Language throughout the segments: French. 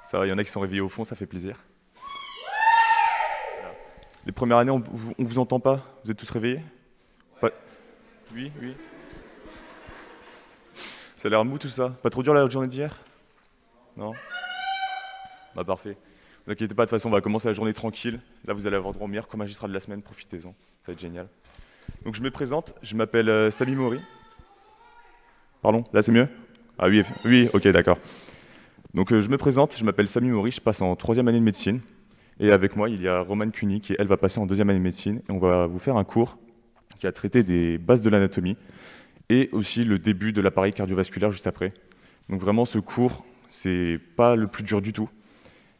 Ça va, il y en a qui sont réveillés au fond, ça fait plaisir. Les premières années, on vous entend pas? Vous êtes tous réveillés? Pas- Oui, oui. Ça a l'air mou tout ça. Pas trop dur la journée d'hier? Non? Bah parfait. Ne vous inquiétez pas, de toute façon, on va commencer la journée tranquille. Là, vous allez avoir droit au meilleur co-magistrat de la semaine, profitez-en. Ça va être génial. Donc je me présente, je m'appelle Sami Mori. Pardon, là c'est mieux? Ah oui, oui, ok, d'accord. Donc je me présente, je m'appelle Sami Mori, je passe en troisième année de médecine. Et avec moi, il y a Romane Cuny, qui elle va passer en deuxième année de médecine. Et on va vous faire un cours qui a traité des bases de l'anatomie et aussi le début de l'appareil cardiovasculaire juste après. Donc vraiment, ce cours, c'est pas le plus dur du tout.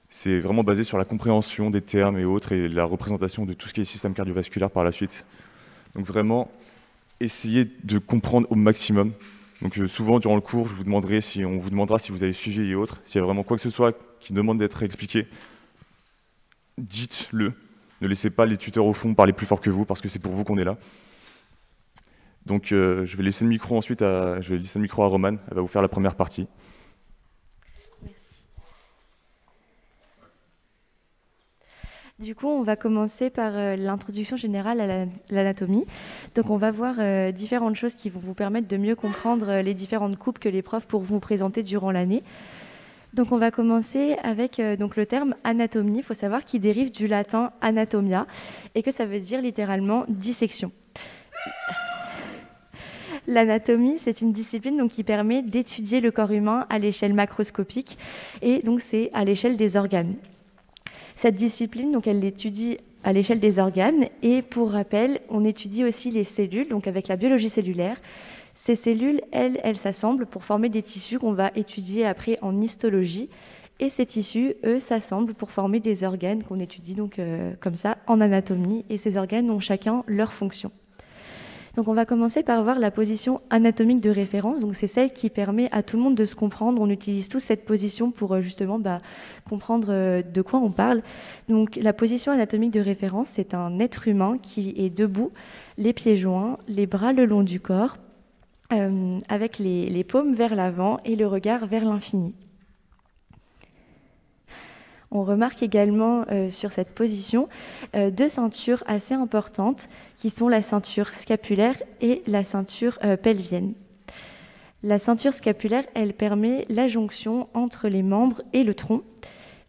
C'est vraiment basé sur la compréhension des termes et autres et la représentation de tout ce qui est système cardiovasculaire par la suite. Donc vraiment, essayez de comprendre au maximum. Donc souvent, durant le cours, on vous demandera si vous avez suivi et autres. S'il y a vraiment quoi que ce soit qui demande d'être expliqué, dites-le. Ne laissez pas les tuteurs au fond parler plus fort que vous, parce que c'est pour vous qu'on est là. Donc je vais laisser le micro à Romane, elle va vous faire la première partie. Merci. Du coup, on va commencer par l'introduction générale à l'anatomie. Donc, on va voir différentes choses qui vont vous permettre de mieux comprendre les différentes coupes que les profs pourront vous présenter durant l'année. Donc, on va commencer avec donc le terme anatomie. Il faut savoir qu'il dérive du latin anatomia et que ça veut dire littéralement dissection. L'anatomie, c'est une discipline donc, qui permet d'étudier le corps humain à l'échelle macroscopique et donc c'est à l'échelle des organes. Cette discipline, donc, elle l'étudie à l'échelle des organes et pour rappel, on étudie aussi les cellules, donc avec la biologie cellulaire. Ces cellules, elles s'assemblent pour former des tissus qu'on va étudier après en histologie et ces tissus, eux, s'assemblent pour former des organes qu'on étudie donc comme ça en anatomie et ces organes ont chacun leur fonction. Donc on va commencer par voir la position anatomique de référence. Donc c'est celle qui permet à tout le monde de se comprendre. On utilise tous cette position pour justement comprendre de quoi on parle. Donc la position anatomique de référence, c'est un être humain qui est debout, les pieds joints, les bras le long du corps, avec les paumes vers l'avant et le regard vers l'infini. On remarque également sur cette position deux ceintures assez importantes qui sont la ceinture scapulaire et la ceinture pelvienne. La ceinture scapulaire, elle permet la jonction entre les membres et le tronc.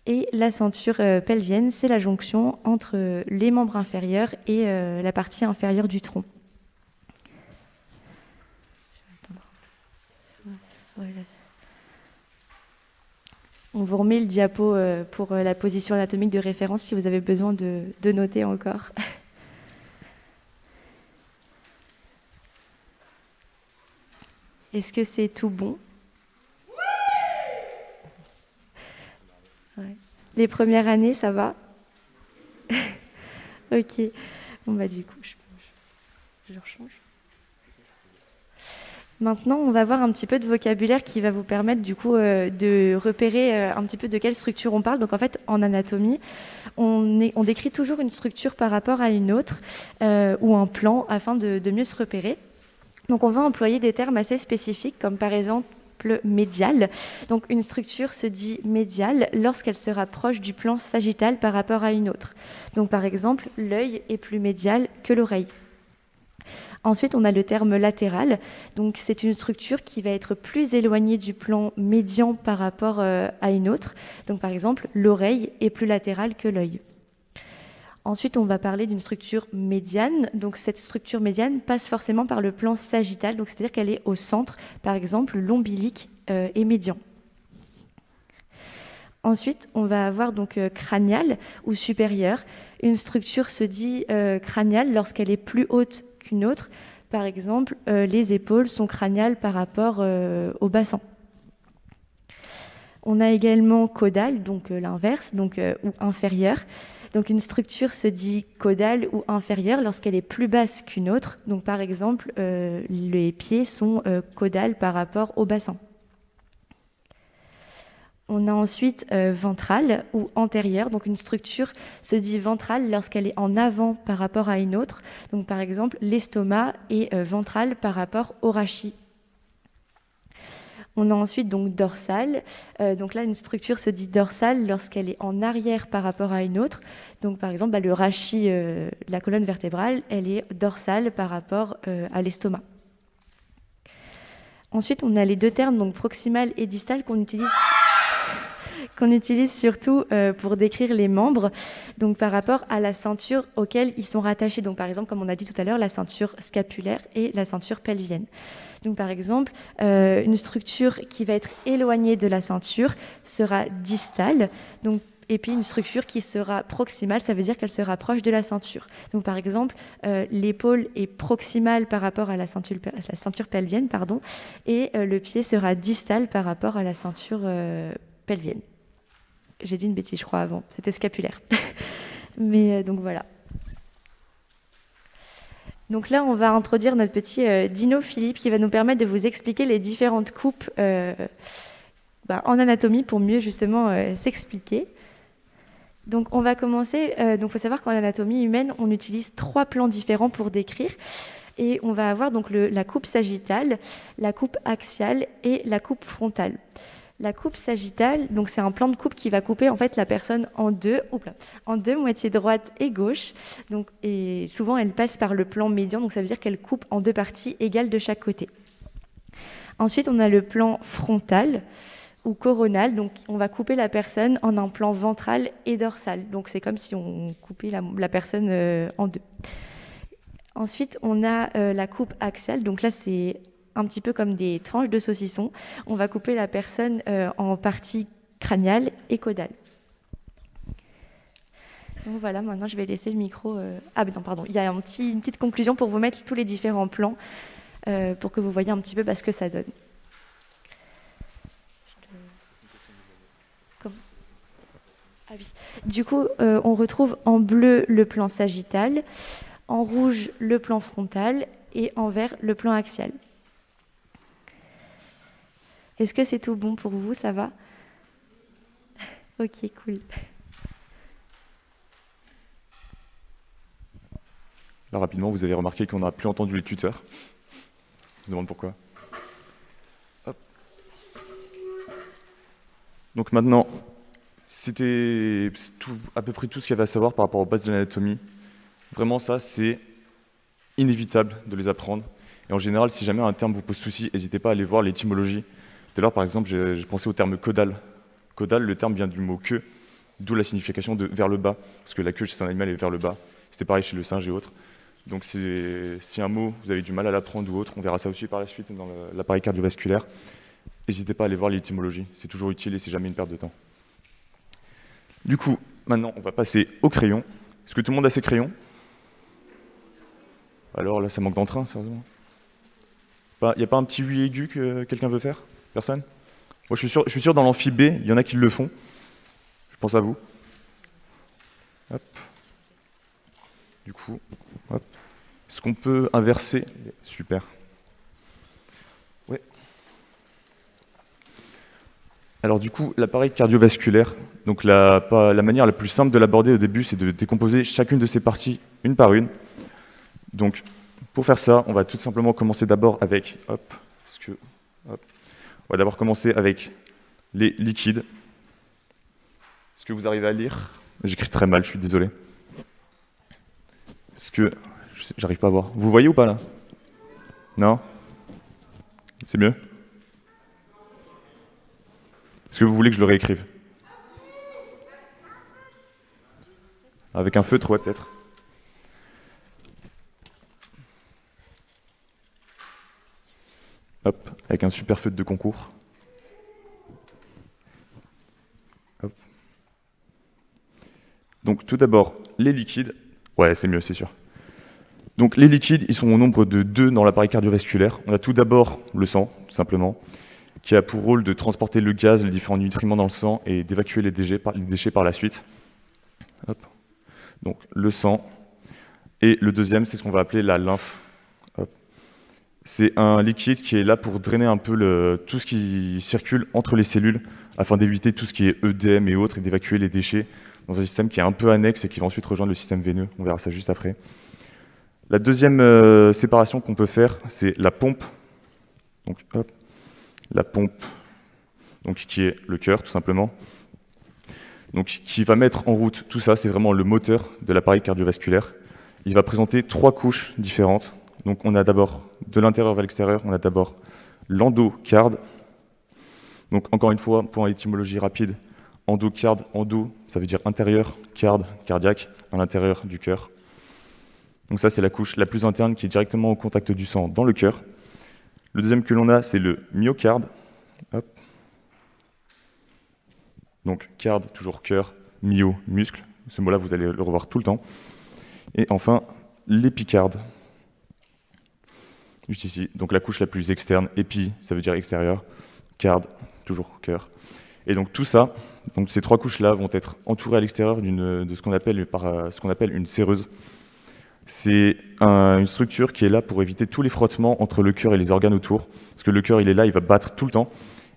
Et la ceinture pelvienne, c'est la jonction entre les membres inférieurs et la partie inférieure du tronc. On vous remet le diapo pour la position anatomique de référence si vous avez besoin de noter encore. Est-ce que c'est tout bon? Ouais. Les premières années, ça va? Ok. Bon, bah du coup, je rechange. Maintenant, on va voir un petit peu de vocabulaire qui va vous permettre du coup de repérer un petit peu de quelle structure on parle. Donc en fait, en anatomie, on décrit toujours une structure par rapport à une autre ou un plan afin de mieux se repérer. Donc on va employer des termes assez spécifiques comme par exemple médial. Donc une structure se dit médiale lorsqu'elle se rapproche du plan sagittal par rapport à une autre. Donc par exemple, l'œil est plus médial que l'oreille. Ensuite, on a le terme latéral. Donc, c'est une structure qui va être plus éloignée du plan médian par rapport à une autre. Donc, par exemple, l'oreille est plus latérale que l'œil. Ensuite, on va parler d'une structure médiane. Donc, cette structure médiane passe forcément par le plan sagittal. Donc, c'est-à-dire qu'elle est au centre. Par exemple, l'ombilic est médian. Ensuite, on va avoir donc crânial ou supérieur. Une structure se dit crâniale lorsqu'elle est plus haute qu'une autre. Par exemple, les épaules sont crâniales par rapport au bassin. On a également caudal, donc l'inverse, ou inférieur. Donc une structure se dit caudale ou inférieure lorsqu'elle est plus basse qu'une autre. Donc par exemple, les pieds sont caudales par rapport au bassin. On a ensuite ventrale ou antérieure. Donc une structure se dit ventrale lorsqu'elle est en avant par rapport à une autre. Donc par exemple, l'estomac est ventral par rapport au rachis. On a ensuite donc dorsale. Donc là, une structure se dit dorsale lorsqu'elle est en arrière par rapport à une autre. Donc par exemple, le rachis, la colonne vertébrale, elle est dorsale par rapport à l'estomac. Ensuite, on a les deux termes, donc proximal et distal, qu'on utilise surtout pour décrire les membres, donc par rapport à la ceinture auquel ils sont rattachés. Donc par exemple, comme on a dit tout à l'heure, la ceinture scapulaire et la ceinture pelvienne. Donc par exemple, une structure qui va être éloignée de la ceinture sera distale, donc, et puis une structure qui sera proximale, ça veut dire qu'elle se rapproche de la ceinture. Donc par exemple, l'épaule est proximale par rapport à la ceinture pelvienne, pardon, et le pied sera distal par rapport à la ceinture pelvienne. J'ai dit une bêtise, je crois, avant. C'était scapulaire. Mais donc voilà. Donc là, on va introduire notre petit Dino Philippe qui va nous permettre de vous expliquer les différentes coupes en anatomie pour mieux justement s'expliquer. Donc on va commencer. Donc il faut savoir qu'en anatomie humaine, on utilise 3 plans différents pour décrire. Et on va avoir donc la coupe sagittale, la coupe axiale et la coupe frontale. La coupe sagittale, donc c'est un plan de coupe qui va couper en fait la personne en deux, moitié droite et gauche. Donc, et souvent elle passe par le plan médian, donc ça veut dire qu'elle coupe en 2 parties égales de chaque côté. Ensuite, on a le plan frontal ou coronal, donc on va couper la personne en un plan ventral et dorsal. Donc c'est comme si on coupait la personne en 2. Ensuite, on a la coupe axiale, donc là c'est un petit peu comme des tranches de saucisson. On va couper la personne en partie crâniale et caudale. Donc voilà, maintenant je vais laisser le micro... Ah non, pardon, il y a une petite conclusion pour vous mettre tous les différents plans pour que vous voyez un petit peu ce que ça donne. Ah oui. Du coup, on retrouve en bleu le plan sagittal, en rouge le plan frontal et en vert le plan axial. Est-ce que c'est tout bon pour vous? Ça va? Ok, cool. Là, rapidement, vous avez remarqué qu'on n'a plus entendu les tuteurs. On se demande pourquoi. Hop. Donc maintenant, c'était à peu près tout ce qu'il y avait à savoir par rapport aux bases de l'anatomie. Vraiment, ça, c'est inévitable de les apprendre. Et en général, si jamais un terme vous pose souci, n'hésitez pas à aller voir l'étymologie. Tout à l'heure, par exemple, j'ai pensé au terme caudal. Caudal, le terme vient du mot queue, d'où la signification de vers le bas, parce que la queue chez un animal est vers le bas. C'était pareil chez le singe et autres. Donc si un mot, vous avez du mal à l'apprendre ou autre, on verra ça aussi par la suite dans l'appareil cardiovasculaire, n'hésitez pas à aller voir l'étymologie, c'est toujours utile et c'est jamais une perte de temps. Du coup, maintenant, on va passer au crayon. Est-ce que tout le monde a ses crayons? Alors là, ça manque d'entrain, sérieusement. Il n'y a pas un petit oui aigu que quelqu'un veut faire? Personne? Moi, je suis sûr dans l'amphi B, il y en a qui le font. Je pense à vous. Hop. Du coup, hop. Est-ce qu'on peut inverser? Super. Ouais. Alors du coup, l'appareil cardiovasculaire, donc la manière la plus simple de l'aborder au début, c'est de décomposer chacune de ces parties une par une. Donc, pour faire ça, on va tout simplement commencer d'abord avec, on va d'abord commencer avec les liquides. Est-ce que vous arrivez à lire? J'écris très mal, je suis désolé. Est-ce que j'arrive pas à voir? Vous voyez ou pas là? Non? C'est mieux? Est-ce que vous voulez que je le réécrive? Avec un feutre, ouais, peut-être. Hop, avec un super feutre de concours. Hop. Donc tout d'abord, les liquides. Ouais, c'est mieux, c'est sûr. Donc les liquides, ils sont au nombre de 2 dans l'appareil cardiovasculaire. On a tout d'abord le sang, tout simplement, qui a pour rôle de transporter le gaz, les différents nutriments dans le sang et d'évacuer les déchets par la suite. Hop. Donc le sang. Et le deuxième, c'est ce qu'on va appeler la lymphe. C'est un liquide qui est là pour drainer un peu tout ce qui circule entre les cellules afin d'éviter tout ce qui est œdème et autres et d'évacuer les déchets dans un système qui est un peu annexe et qui va ensuite rejoindre le système veineux. On verra ça juste après. La deuxième séparation qu'on peut faire, c'est la pompe. Donc, hop. la pompe, donc, qui est le cœur, tout simplement. Donc, qui va mettre en route tout ça, c'est vraiment le moteur de l'appareil cardiovasculaire. Il va présenter 3 couches différentes. Donc, on a d'abord, de l'intérieur vers l'extérieur, on a d'abord l'endocarde. Donc, encore une fois, pour une étymologie rapide, endocarde, endo, ça veut dire intérieur, carde, cardiaque, à l'intérieur du cœur. Donc ça, c'est la couche la plus interne qui est directement au contact du sang dans le cœur. Le deuxième que l'on a, c'est le myocarde. Hop. Donc carde, toujours cœur, myo, muscle. Ce mot-là, vous allez le revoir tout le temps. Et enfin, l'épicarde. Juste ici. Donc la couche la plus externe. Épi, ça veut dire extérieur. Carde, toujours cœur. Et donc tout ça, donc ces 3 couches-là vont être entourées à l'extérieur de ce qu'on appelle une séreuse. C'est une structure qui est là pour éviter tous les frottements entre le cœur et les organes autour. Parce que le cœur, il est là, il va battre tout le temps.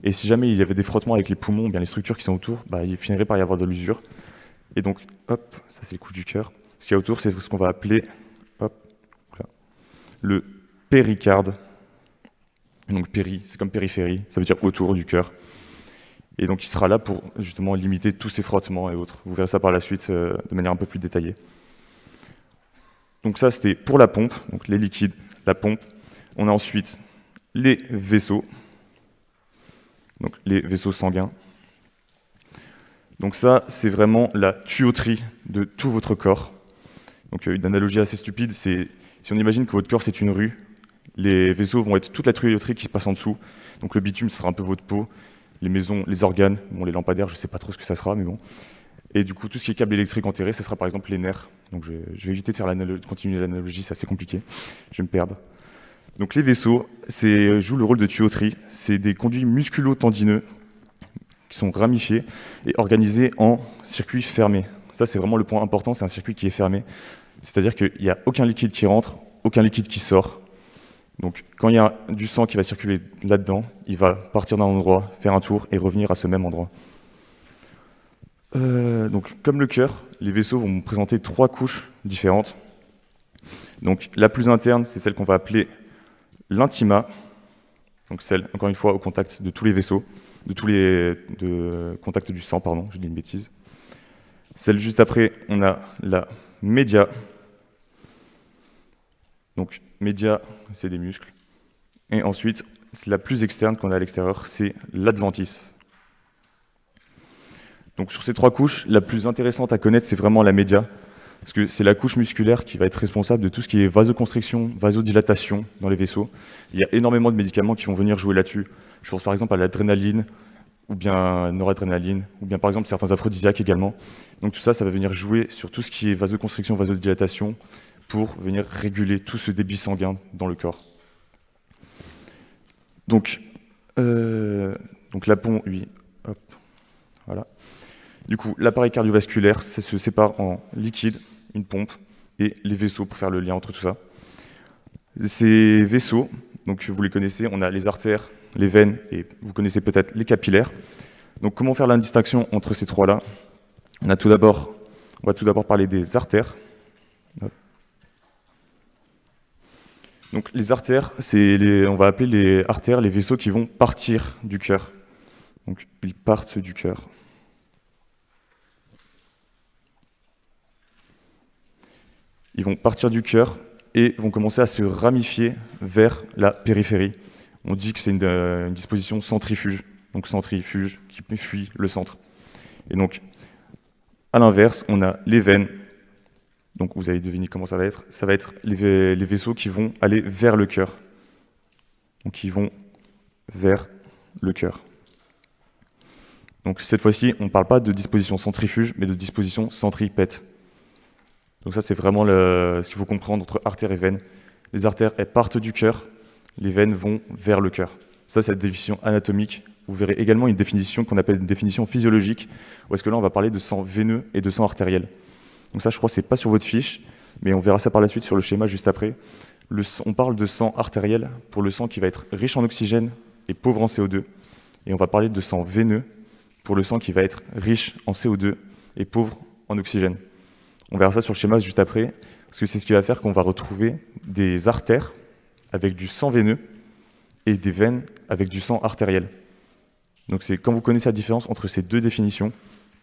Et si jamais il y avait des frottements avec les poumons, bien les structures qui sont autour, il finirait par y avoir de l'usure. Et donc, hop, ça c'est les couches du cœur. Ce qu'il y a autour, c'est ce qu'on va appeler le péricarde. Donc péri, c'est comme périphérie, ça veut dire autour du cœur. Et donc il sera là pour justement limiter tous ces frottements et autres. Vous verrez ça par la suite de manière un peu plus détaillée. Donc ça, c'était pour la pompe, donc les liquides, la pompe. On a ensuite les vaisseaux, donc les vaisseaux sanguins. Donc ça, c'est vraiment la tuyauterie de tout votre corps. Donc une analogie assez stupide, c'est si on imagine que votre corps c'est une rue, les vaisseaux vont être toute la tuyauterie qui se passe en dessous. Donc le bitume sera un peu votre peau, les maisons, les organes, bon, les lampadaires, je ne sais pas trop ce que ça sera, mais bon. Et du coup, tout ce qui est câble électrique enterré, ce sera par exemple les nerfs. Donc je vais éviter de continuer l'analogie, c'est assez compliqué, je vais me perdre. Donc les vaisseaux jouent le rôle de tuyauterie. C'est des conduits musculo-tendineux qui sont ramifiés et organisés en circuits fermés. Ça, c'est vraiment le point important, c'est un circuit qui est fermé. C'est-à-dire qu'il n'y a aucun liquide qui rentre, aucun liquide qui sort. Donc quand il y a du sang qui va circuler là-dedans, il va partir d'un endroit, faire un tour et revenir à ce même endroit. Donc comme le cœur, les vaisseaux vont présenter 3 couches différentes. Donc la plus interne, c'est celle qu'on va appeler l'intima. Donc celle, encore une fois, au contact de tous les vaisseaux, contact du sang, pardon, j'ai dit une bêtise. Celle juste après, on a la média. Donc média, c'est des muscles. Et ensuite, la plus externe qu'on a à l'extérieur, c'est l'adventice. Donc sur ces 3 couches, la plus intéressante à connaître, c'est vraiment la média, parce que c'est la couche musculaire qui va être responsable de tout ce qui est vasoconstriction, vasodilatation dans les vaisseaux. Il y a énormément de médicaments qui vont venir jouer là-dessus. Je pense par exemple à l'adrénaline, ou bien noradrénaline, ou bien par exemple certains aphrodisiaques également. Donc tout ça, ça va venir jouer sur tout ce qui est vasoconstriction, vasodilatation, pour venir réguler tout ce débit sanguin dans le corps. Donc la pompe, oui, hop, voilà. Du coup, l'appareil cardiovasculaire, ça se sépare en liquide, une pompe, et les vaisseaux pour faire le lien entre tout ça. Ces vaisseaux, donc vous les connaissez, on a les artères, les veines, et vous connaissez peut-être les capillaires. Donc comment faire la distinction entre ces 3-là? On va tout d'abord parler des artères. Donc les artères, on va appeler les artères les vaisseaux qui vont partir du cœur. Donc ils partent du cœur. Ils vont partir du cœur et vont commencer à se ramifier vers la périphérie. On dit que c'est une disposition centrifuge, donc centrifuge qui fuit le centre. Et donc, à l'inverse, on a les veines. Donc vous avez deviné comment ça va être. Ça va être les vaisseaux qui vont aller vers le cœur. Donc ils vont vers le cœur. Donc cette fois-ci, on ne parle pas de disposition centrifuge, mais de disposition centripète. Donc ça, c'est vraiment ce qu'il faut comprendre entre artères et veines. Les artères, elles partent du cœur, les veines vont vers le cœur. Ça, c'est la définition anatomique. Vous verrez également une définition qu'on appelle une définition physiologique, où est-ce que là, on va parler de sang veineux et de sang artériel. Donc ça, je crois que ce n'est pas sur votre fiche, mais on verra ça par la suite sur le schéma juste après. On parle de sang artériel pour le sang qui va être riche en oxygène et pauvre en CO2. Et on va parler de sang veineux pour le sang qui va être riche en CO2 et pauvre en oxygène. On verra ça sur le schéma juste après, parce que c'est ce qui va faire qu'on va retrouver des artères avec du sang veineux et des veines avec du sang artériel. Donc c'est quand vous connaissez la différence entre ces deux définitions,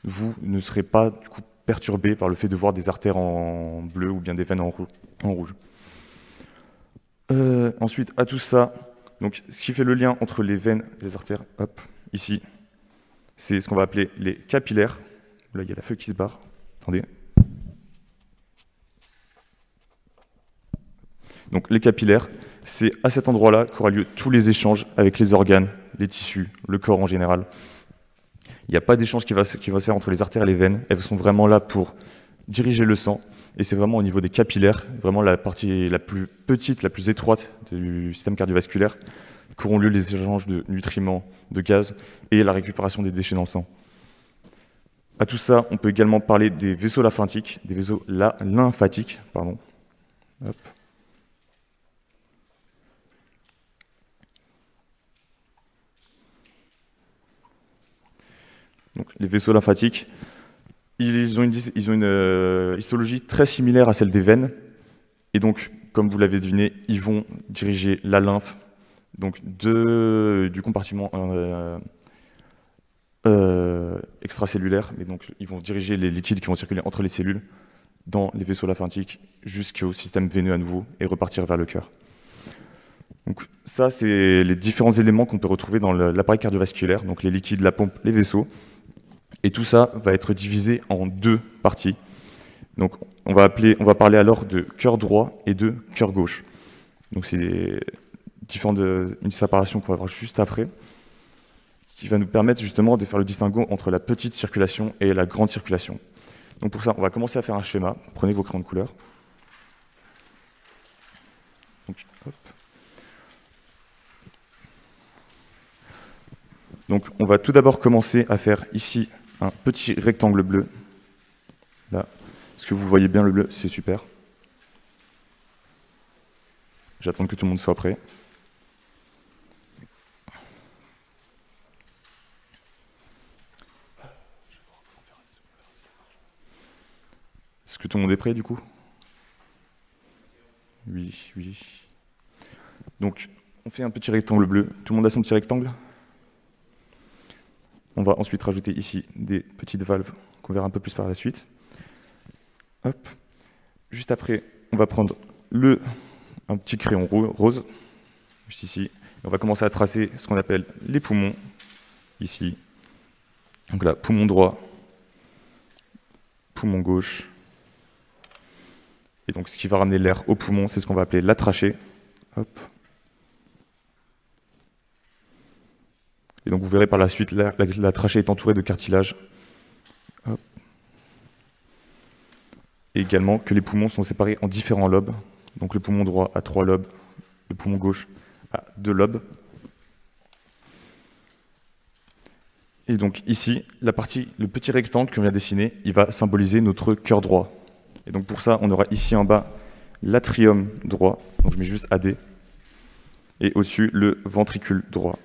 vous ne serez pas du coup perturbé par le fait de voir des artères en bleu ou bien des veines en rouge. Ensuite, à tout ça, donc, ce qui fait le lien entre les veines et les artères, hop, ici, c'est ce qu'on va appeler les capillaires. Là, il y a la feuille qui se barre. Attendez. Donc, les capillaires, c'est à cet endroit-là qu'aura lieu tous les échanges avec les organes, les tissus, le corps en général. Il n'y a pas d'échange qui va se faire entre les artères et les veines. Elles sont vraiment là pour diriger le sang. Et c'est vraiment au niveau des capillaires, vraiment la partie la plus petite, la plus étroite du système cardiovasculaire, qu'auront lieu les échanges de nutriments, de gaz et la récupération des déchets dans le sang. À tout ça, on peut également parler des vaisseaux lymphatiques, pardon. Hop. Donc, les vaisseaux lymphatiques, ils ont une histologie très similaire à celle des veines. Et donc, comme vous l'avez deviné, ils vont diriger la lymphe donc du compartiment extracellulaire. Mais donc, ils vont diriger les liquides qui vont circuler entre les cellules dans les vaisseaux lymphatiques jusqu'au système veineux à nouveau et repartir vers le cœur. Donc, ça, c'est les différents éléments qu'on peut retrouver dans l'appareil cardiovasculaire, donc les liquides, la pompe, les vaisseaux. Et tout ça va être divisé en deux parties. Donc, on va parler alors de cœur droit et de cœur gauche. Donc, c'est une séparation qu'on va voir juste après, qui va nous permettre justement de faire le distinguo entre la petite circulation et la grande circulation. Donc, pour ça, on va commencer à faire un schéma. Prenez vos crayons de couleur. Donc, hop. Donc, on va tout d'abord commencer à faire ici un petit rectangle bleu. Là, est-ce que vous voyez bien le bleu? C'est super. J'attends que tout le monde soit prêt. Est-ce que tout le monde est prêt du coup? Oui, oui. Donc, on fait un petit rectangle bleu. Tout le monde a son petit rectangle? On va ensuite rajouter ici des petites valves qu'on verra un peu plus par la suite. Hop. Juste après, on va prendre un petit crayon rose, juste ici. Et on va commencer à tracer ce qu'on appelle les poumons, ici. Donc là, poumon droit, poumon gauche. Et donc ce qui va ramener l'air au poumon, c'est ce qu'on va appeler la trachée. Hop. Et donc vous verrez par la suite, la trachée est entourée de cartilage. Hop. Et également que les poumons sont séparés en différents lobes. Donc le poumon droit a 3 lobes, le poumon gauche a 2 lobes. Et donc ici, le petit rectangle qu'on vient dessiner, il va symboliser notre cœur droit. Et donc pour ça, on aura ici en bas l'atrium droit, donc je mets juste AD, et au-dessus le ventricule droit.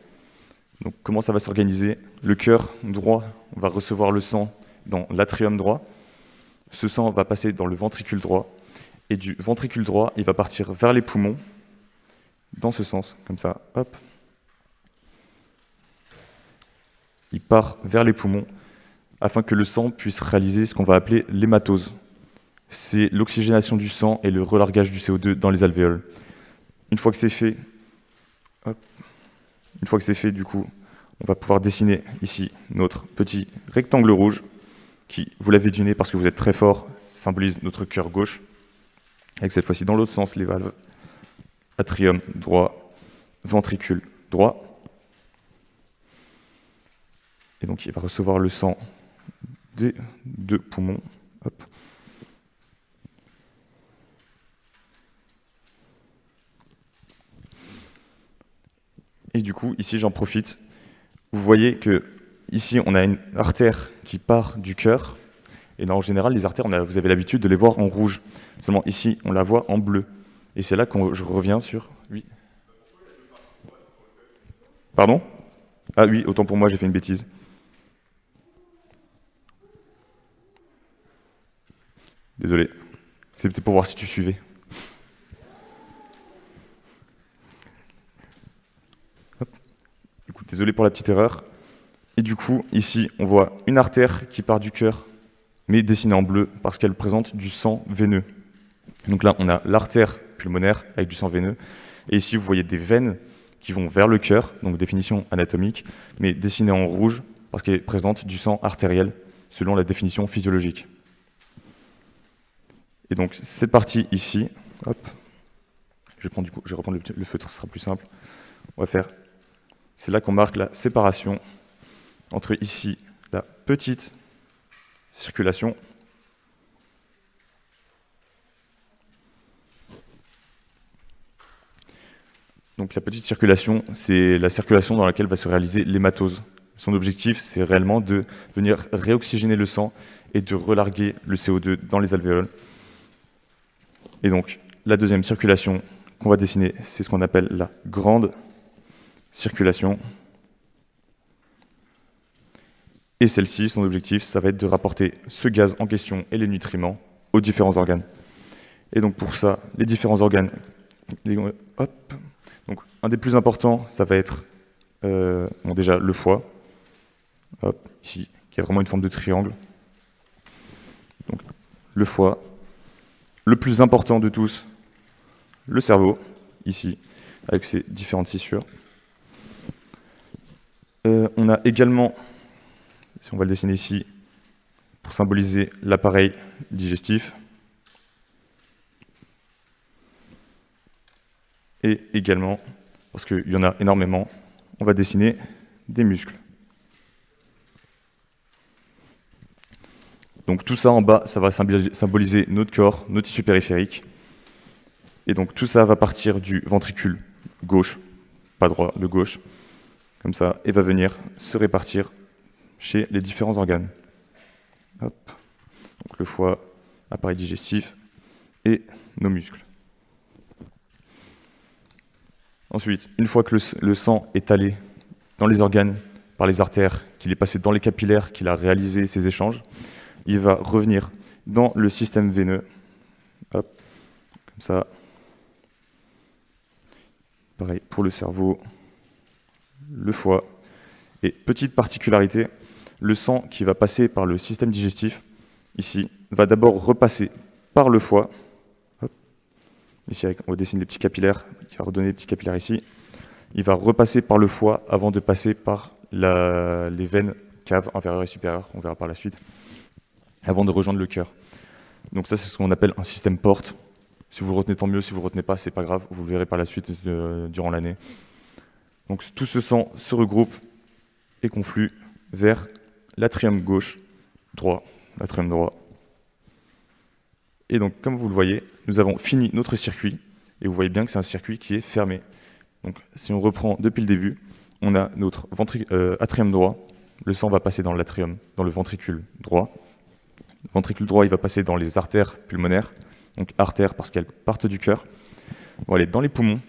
Donc comment ça va s'organiser? Le cœur droit va recevoir le sang dans l'atrium droit, ce sang va passer dans le ventricule droit, et du ventricule droit, il va partir vers les poumons, dans ce sens, comme ça, hop. Il part vers les poumons, afin que le sang puisse réaliser ce qu'on va appeler l'hématose. C'est l'oxygénation du sang et le relargage du CO2 dans les alvéoles. Une fois que c'est fait, du coup, on va pouvoir dessiner ici notre petit rectangle rouge qui, vous l'avez deviné parce que vous êtes très fort, symbolise notre cœur gauche, avec cette fois-ci dans l'autre sens les valves. Atrium droit, ventricule droit. Et donc il va recevoir le sang des 2 poumons. Hop. Et du coup, ici, j'en profite. Vous voyez que ici, on a une artère qui part du cœur. Et en général, les artères, vous avez l'habitude de les voir en rouge. Seulement ici, on la voit en bleu. Et c'est là que je reviens sur... Oui. Pardon? Ah oui, autant pour moi, j'ai fait une bêtise. Désolé. C'était pour voir si tu suivais. Désolé pour la petite erreur. Et du coup, ici, on voit une artère qui part du cœur, mais dessinée en bleu parce qu'elle présente du sang veineux. Donc là, on a l'artère pulmonaire avec du sang veineux. Et ici, vous voyez des veines qui vont vers le cœur, donc définition anatomique, mais dessinée en rouge parce qu'elle présente du sang artériel selon la définition physiologique. Et donc, cette partie ici, hop, je vais reprendre le feutre, ce sera plus simple. On va faire, c'est là qu'on marque la séparation entre ici la petite circulation donc la petite circulation, c'est la circulation dans laquelle va se réaliser l'hématose. Son objectif, c'est réellement de venir réoxygéner le sang et de relarguer le CO2 dans les alvéoles. Et donc, la deuxième circulation qu'on va dessiner, c'est ce qu'on appelle la grande circulation. Et celle-ci, son objectif, ça va être de rapporter ce gaz en question et les nutriments aux différents organes. Et donc pour ça, les différents organes, hop, donc un des plus importants, ça va être déjà le foie, hop, ici, qui a vraiment une forme de triangle. Donc le foie, le plus important de tous, le cerveau, ici, avec ses différentes fissures. On a également, si on va le dessiner ici, pour symboliser l'appareil digestif. Et également, parce qu'il y en a énormément, on va dessiner des muscles. Donc tout ça en bas, ça va symboliser notre corps, nos tissus périphériques. Et donc tout ça va partir du ventricule gauche, pas droit, le gauche, comme ça, et va venir se répartir chez les différents organes. Hop. Donc le foie, appareil digestif et nos muscles. Ensuite, une fois que le sang est allé dans les organes par les artères, qu'il est passé dans les capillaires, qu'il a réalisé ces échanges, il va revenir dans le système veineux. Hop, comme ça. Pareil pour le cerveau, le foie. Et petite particularité, le sang qui va passer par le système digestif, ici, va d'abord repasser par le foie. Hop. Ici, on va dessiner les petits capillaires, qui va redonner les petits capillaires ici. Il va repasser par le foie avant de passer par les veines caves inférieures et supérieures, on verra par la suite, avant de rejoindre le cœur. Donc ça, c'est ce qu'on appelle un système porte. Si vous le retenez, tant mieux. Si vous ne le retenez pas, c'est pas grave. Vous le verrez par la suite durant l'année. Donc tout ce sang se regroupe et conflue vers l'atrium gauche, droit, l'atrium droit. Et donc, comme vous le voyez, nous avons fini notre circuit. Et vous voyez bien que c'est un circuit qui est fermé. Donc, si on reprend depuis le début, on a notre atrium droit. Le sang va passer dans l'atrium, dans le ventricule droit. Le ventricule droit, il va passer dans les artères pulmonaires. Donc artères parce qu'elles partent du cœur. Vont aller dans les poumons.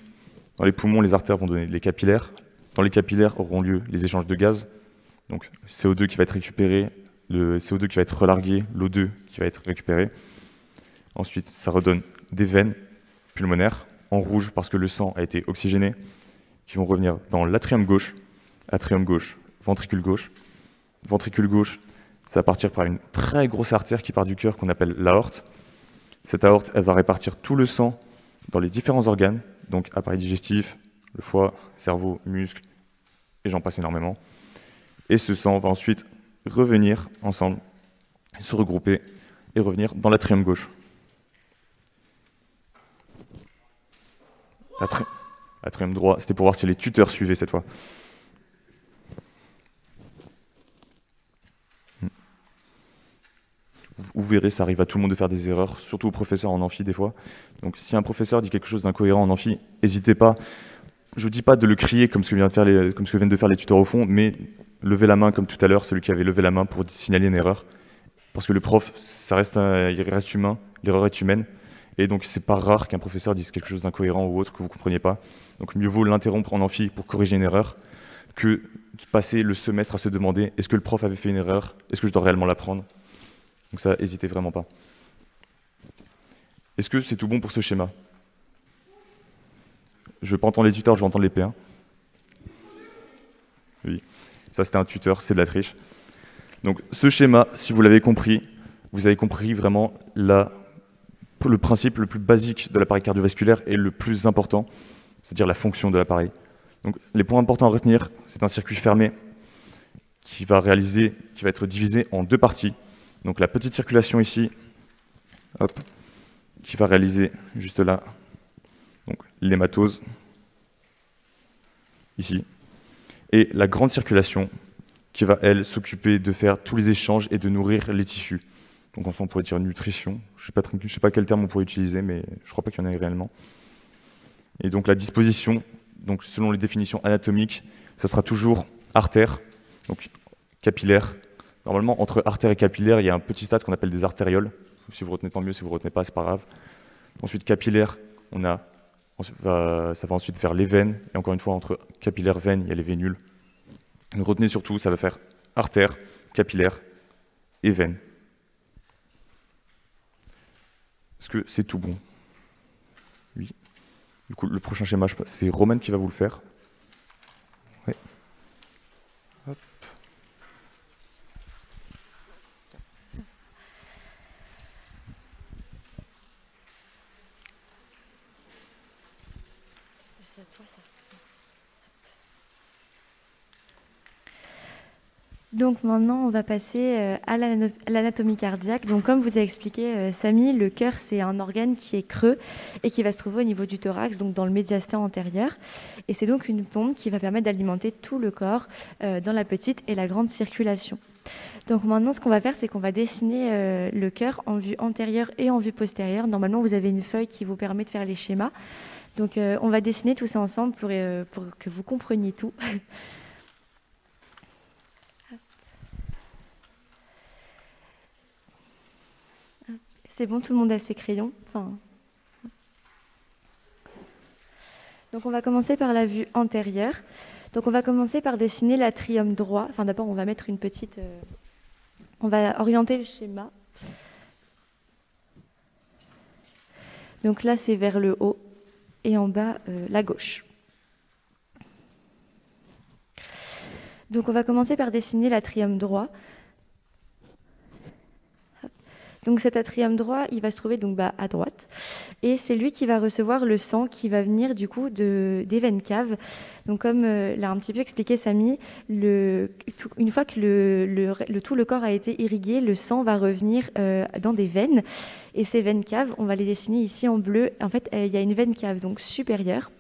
Dans les poumons, les artères vont donner les capillaires. Dans les capillaires auront lieu les échanges de gaz. Donc CO2 qui va être récupéré, le CO2 qui va être relargué, l'O2 qui va être récupéré. Ensuite, ça redonne des veines pulmonaires en rouge parce que le sang a été oxygéné, qui vont revenir dans l'atrium gauche, ventricule gauche. Ventricule gauche, ça va partir par une très grosse artère qui part du cœur qu'on appelle l'aorte. Cette aorte, elle va répartir tout le sang dans les différents organes, donc appareil digestif, le foie, cerveau, muscles, et j'en passe énormément. Et ce sang va ensuite revenir ensemble, se regrouper et revenir dans l'atrium gauche. L'atrium droit, c'était pour voir si les tuteurs suivaient cette fois. Vous verrez, ça arrive à tout le monde de faire des erreurs, surtout aux professeurs en amphi des fois. Donc si un professeur dit quelque chose d'incohérent en amphi, n'hésitez pas. Je ne dis pas de le crier comme ce que viennent de faire les tuteurs au fond, mais levez la main comme tout à l'heure, celui qui avait levé la main pour signaler une erreur. Parce que le prof, il reste humain, l'erreur est humaine. Et donc c'est pas rare qu'un professeur dise quelque chose d'incohérent ou autre que vous ne compreniez pas. Donc mieux vaut l'interrompre en amphi pour corriger une erreur que de passer le semestre à se demander est-ce que le prof avait fait une erreur, est-ce que je dois réellement l'apprendre. Donc ça, n'hésitez vraiment pas. Est-ce que c'est tout bon pour ce schéma? Je ne veux pas entendre les tuteurs, je veux entendre les P1. Ça, c'était un tuteur, c'est de la triche. Donc, ce schéma, si vous l'avez compris, vous avez compris vraiment le principe le plus basique de l'appareil cardiovasculaire et le plus important, c'est-à-dire la fonction de l'appareil. Donc, les points importants à retenir, c'est un circuit fermé qui va être divisé en deux parties. Donc, la petite circulation ici, hop, qui va réaliser juste là, donc l'hématose, ici, et la grande circulation qui va, elle, s'occuper de faire tous les échanges et de nourrir les tissus. Donc ensemble, on pourrait dire nutrition. Je ne sais pas quel terme on pourrait utiliser, mais je ne crois pas qu'il y en ait réellement. Et donc la disposition, donc selon les définitions anatomiques, ça sera toujours artère, donc capillaire. Normalement, entre artère et capillaire, il y a un petit stade qu'on appelle des artérioles. Si vous retenez, tant mieux. Si vous ne retenez pas, c'est pas grave. Ensuite, capillaire, ça va ensuite faire les veines. Et encore une fois, entre capillaire et veine, il y a les vénules. Donc, retenez surtout, ça va faire artère, capillaire et veine. Est-ce que c'est tout bon? Oui. Du coup, le prochain schéma, c'est Romain qui va vous le faire. Ouais. Hop. Donc maintenant, on va passer à l'anatomie cardiaque. Donc comme vous a expliqué Samy, le cœur, c'est un organe qui est creux et qui va se trouver au niveau du thorax, donc dans le médiastin antérieur. Et c'est donc une pompe qui va permettre d'alimenter tout le corps dans la petite et la grande circulation. Donc maintenant, ce qu'on va faire, c'est qu'on va dessiner le cœur en vue antérieure et en vue postérieure. Normalement, vous avez une feuille qui vous permet de faire les schémas. Donc on va dessiner tout ça ensemble pour que vous compreniez tout. C'est bon, tout le monde a ses crayons. Donc on va commencer par la vue antérieure. Donc on va commencer par dessiner l'atrium droit. Enfin d'abord on va mettre une petite... on va orienter le schéma. Donc là c'est vers le haut et en bas la gauche. Donc on va commencer par dessiner l'atrium droit. Donc cet atrium droit, il va se trouver donc à droite. Et c'est lui qui va recevoir le sang qui va venir du coup des veines caves. Donc comme l'a un petit peu expliqué Samy, une fois que tout le corps a été irrigué, le sang va revenir dans des veines. Et ces veines caves, on va les dessiner ici en bleu. En fait, il y a une veine cave donc supérieure.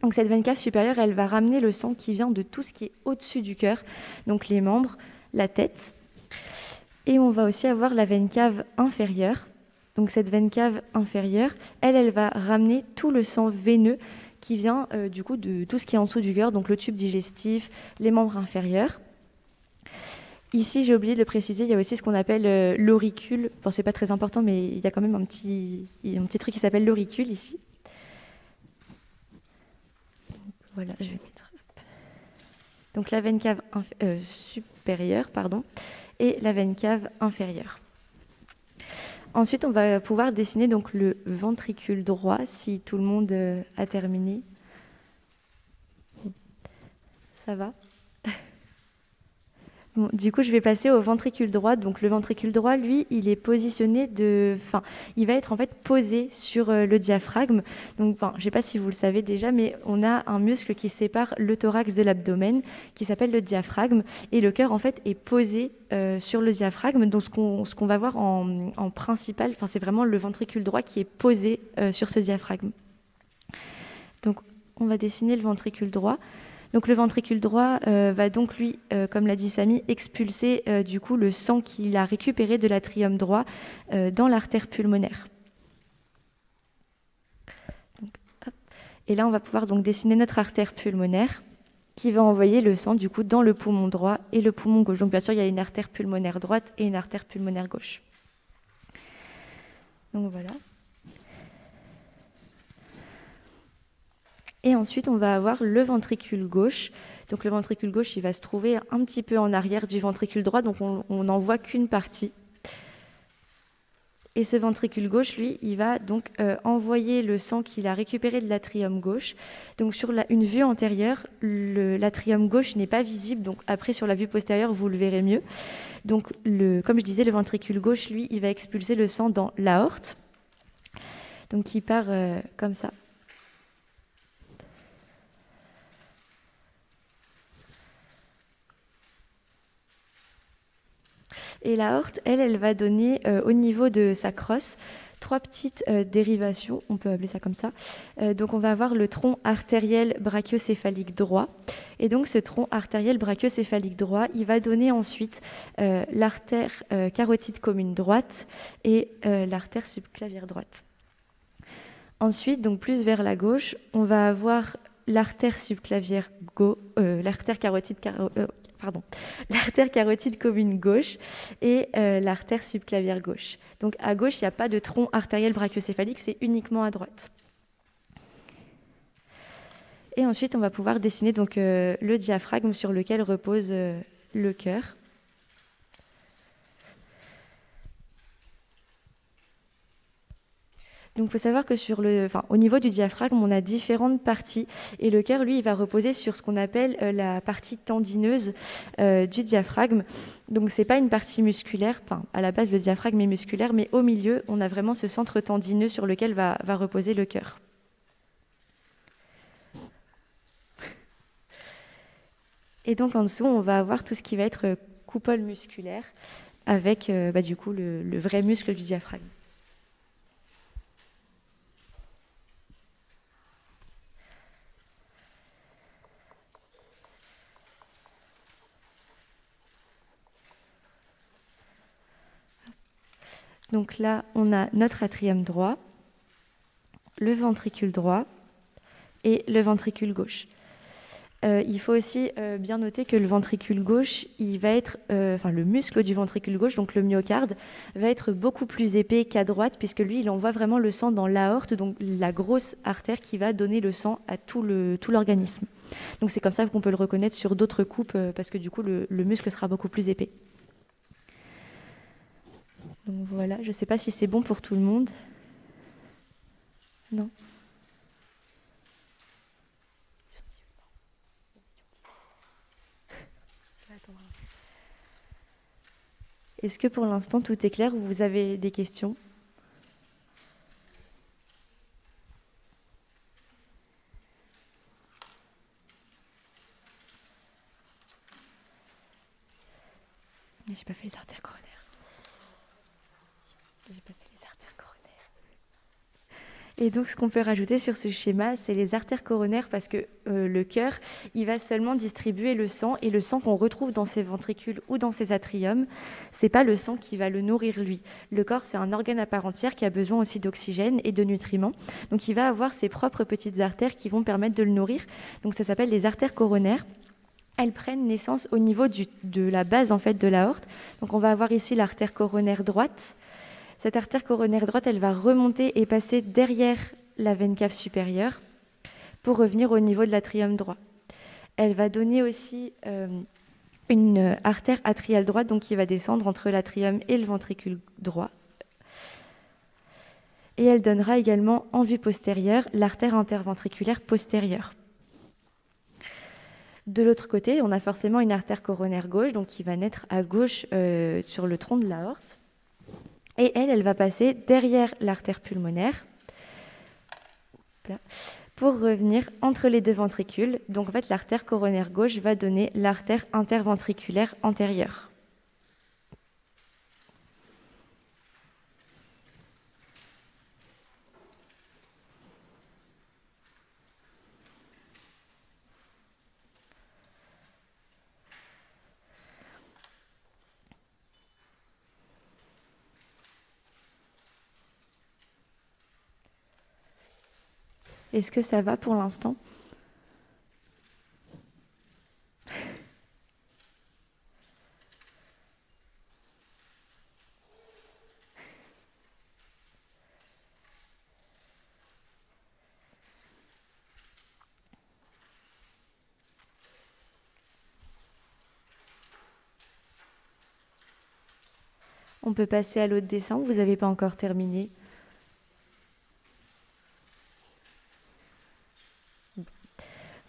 Donc cette veine cave supérieure, elle va ramener le sang qui vient de tout ce qui est au-dessus du cœur. Donc les membres, la tête. Et on va aussi avoir la veine cave inférieure. Donc cette veine cave inférieure, elle va ramener tout le sang veineux qui vient du coup de tout ce qui est en dessous du cœur, donc le tube digestif, les membres inférieurs. Ici, j'ai oublié de préciser, il y a aussi ce qu'on appelle l'auricule. Bon, c'est pas très important, mais il y a quand même un petit truc qui s'appelle l'auricule ici. Voilà, je vais mettre. Donc la veine cave supérieure, pardon, et la veine cave inférieure. Ensuite, on va pouvoir dessiner donc le ventricule droit, si tout le monde a terminé. Ça va? Bon, du coup, je vais passer au ventricule droit. Donc, le ventricule droit, lui, il est positionné il va être en fait posé sur le diaphragme. Donc, je ne sais pas si vous le savez déjà, mais on a un muscle qui sépare le thorax de l'abdomen, qui s'appelle le diaphragme, et le cœur en fait est posé sur le diaphragme. Donc, ce qu'on va voir en principal, c'est vraiment le ventricule droit qui est posé sur ce diaphragme. Donc, on va dessiner le ventricule droit. Donc le ventricule droit va donc lui, comme l'a dit Samy, expulser du coup le sang qu'il a récupéré de l'atrium droit dans l'artère pulmonaire. Donc, et là, on va pouvoir donc dessiner notre artère pulmonaire qui va envoyer le sang du coup dans le poumon droit et le poumon gauche. Donc bien sûr, il y a une artère pulmonaire droite et une artère pulmonaire gauche. Donc voilà. Et ensuite, on va avoir le ventricule gauche. Donc le ventricule gauche, il va se trouver un petit peu en arrière du ventricule droit, donc on n'en voit qu'une partie. Et ce ventricule gauche, lui, il va donc envoyer le sang qu'il a récupéré de l'atrium gauche. Donc sur une vue antérieure, l'atrium gauche n'est pas visible. Donc après, sur la vue postérieure, vous le verrez mieux. Donc comme je disais, le ventricule gauche, lui, il va expulser le sang dans l'aorte. Donc il part comme ça. Et l'aorte, elle va donner au niveau de sa crosse 3 petites dérivations, on peut appeler ça comme ça. Donc on va avoir le tronc artériel brachiocéphalique droit. Et donc ce tronc artériel brachiocéphalique droit, il va donner ensuite l'artère carotide commune droite et l'artère subclavière droite. Ensuite, donc plus vers la gauche, on va avoir l'artère subclavière l'artère carotide commune gauche et l'artère subclavière gauche. Donc à gauche, il n'y a pas de tronc artériel brachiocéphalique, c'est uniquement à droite. Et ensuite, on va pouvoir dessiner donc, le diaphragme sur lequel repose le cœur. Donc, il faut savoir que au niveau du diaphragme, on a différentes parties. Et le cœur, lui, il va reposer sur ce qu'on appelle la partie tendineuse du diaphragme. Donc, ce n'est pas une partie musculaire. Enfin, à la base, le diaphragme est musculaire, mais au milieu, on a vraiment ce centre tendineux sur lequel va reposer le cœur. Et donc, en dessous, on va avoir tout ce qui va être coupole musculaire avec, du coup, le vrai muscle du diaphragme. Donc là, on a notre atrium droit, le ventricule droit et le ventricule gauche. Il faut aussi bien noter que le ventricule gauche, il va être, le muscle du ventricule gauche, donc le myocarde, va être beaucoup plus épais qu'à droite, puisque lui, il envoie vraiment le sang dans l'aorte, donc la grosse artère qui va donner le sang à tout l'organisme. Donc c'est comme ça qu'on peut le reconnaître sur d'autres coupes, parce que du coup, le muscle sera beaucoup plus épais. Donc voilà, je ne sais pas si c'est bon pour tout le monde. Non. Est-ce que pour l'instant tout est clair ou vous avez des questions ? Mais j'ai pas fait les artères coronaires. Et donc, ce qu'on peut rajouter sur ce schéma, c'est les artères coronaires parce que le cœur, il va seulement distribuer le sang et le sang qu'on retrouve dans ses ventricules ou dans ses atriums, c'est pas le sang qui va le nourrir lui. Le corps, c'est un organe à part entière qui a besoin aussi d'oxygène et de nutriments. Donc, il va avoir ses propres petites artères qui vont permettre de le nourrir. Donc, ça s'appelle les artères coronaires. Elles prennent naissance au niveau de la base en fait de l'aorte. Donc, on va avoir ici l'artère coronaire droite. Cette artère coronaire droite, elle va remonter et passer derrière la veine cave supérieure pour revenir au niveau de l'atrium droit. Elle va donner aussi une artère atriale droite, donc qui va descendre entre l'atrium et le ventricule droit. Et elle donnera également en vue postérieure l'artère interventriculaire postérieure. De l'autre côté, on a forcément une artère coronaire gauche, donc qui va naître à gauche sur le tronc de l'aorte. Et elle va passer derrière l'artère pulmonaire pour revenir entre les deux ventricules. Donc en fait, l'artère coronaire gauche va donner l'artère interventriculaire antérieure. Est-ce que ça va pour l'instant ? On peut passer à l'autre dessin, vous n'avez pas encore terminé.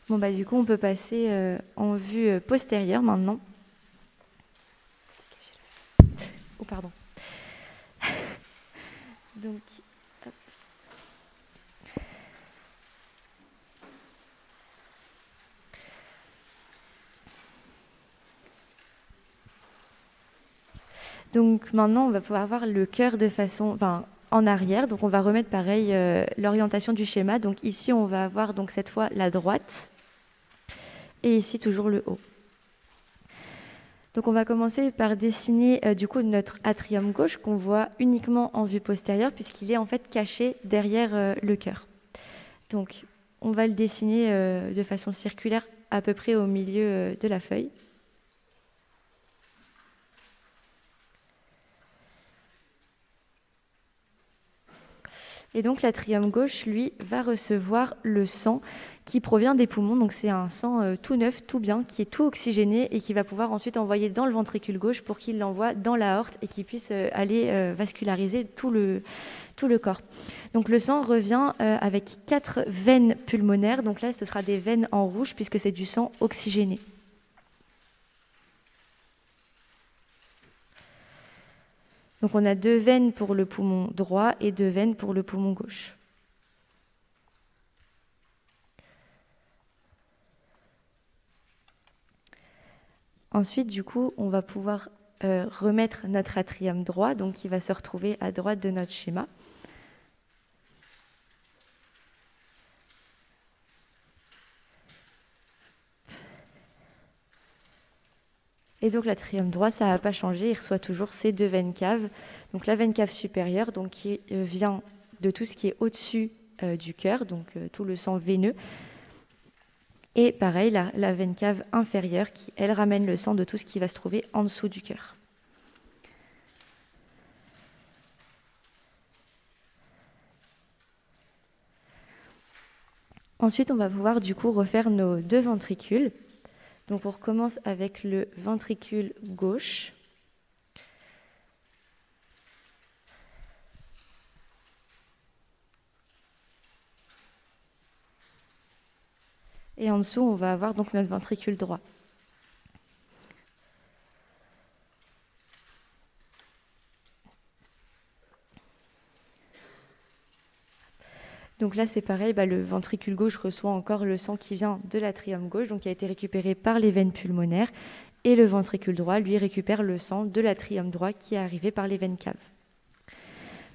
Bon, bah, du coup, on peut passer en vue postérieure maintenant. Oh, pardon. Donc, hop. Donc maintenant, on va pouvoir voir le cœur de façon, en arrière. Donc on va remettre pareil l'orientation du schéma. Donc ici, on va avoir donc cette fois la droite et ici toujours le haut. Donc on va commencer par dessiner du coup notre atrium gauche qu'on voit uniquement en vue postérieure puisqu'il est en fait caché derrière le cœur. Donc on va le dessiner de façon circulaire à peu près au milieu de la feuille. Et donc l'atrium gauche, lui, va recevoir le sang qui provient des poumons. Donc c'est un sang tout neuf, tout bien, qui est tout oxygéné et qui va pouvoir ensuite envoyer dans le ventricule gauche pour qu'il l'envoie dans l'aorte et qu'il puisse aller vasculariser tout le corps. Donc le sang revient avec 4 veines pulmonaires. Donc là, ce sera des veines en rouge puisque c'est du sang oxygéné. Donc on a 2 veines pour le poumon droit et 2 veines pour le poumon gauche. Ensuite, du coup, on va pouvoir remettre notre atrium droit, donc qui va se retrouver à droite de notre schéma. Et donc l'atrium droit, ça n'a pas changé, il reçoit toujours ces 2 veines caves. Donc la veine cave supérieure, donc, qui vient de tout ce qui est au-dessus du cœur, donc tout le sang veineux. Et pareil, la veine cave inférieure, qui, elle, ramène le sang de tout ce qui va se trouver en dessous du cœur. Ensuite, on va pouvoir du coup refaire nos 2 ventricules. Donc on recommence avec le ventricule gauche. Et en dessous, on va avoir donc notre ventricule droit. Donc là, c'est pareil, le ventricule gauche reçoit encore le sang qui vient de l'atrium gauche, donc qui a été récupéré par les veines pulmonaires, et le ventricule droit, lui, récupère le sang de l'atrium droit qui est arrivé par les veines caves.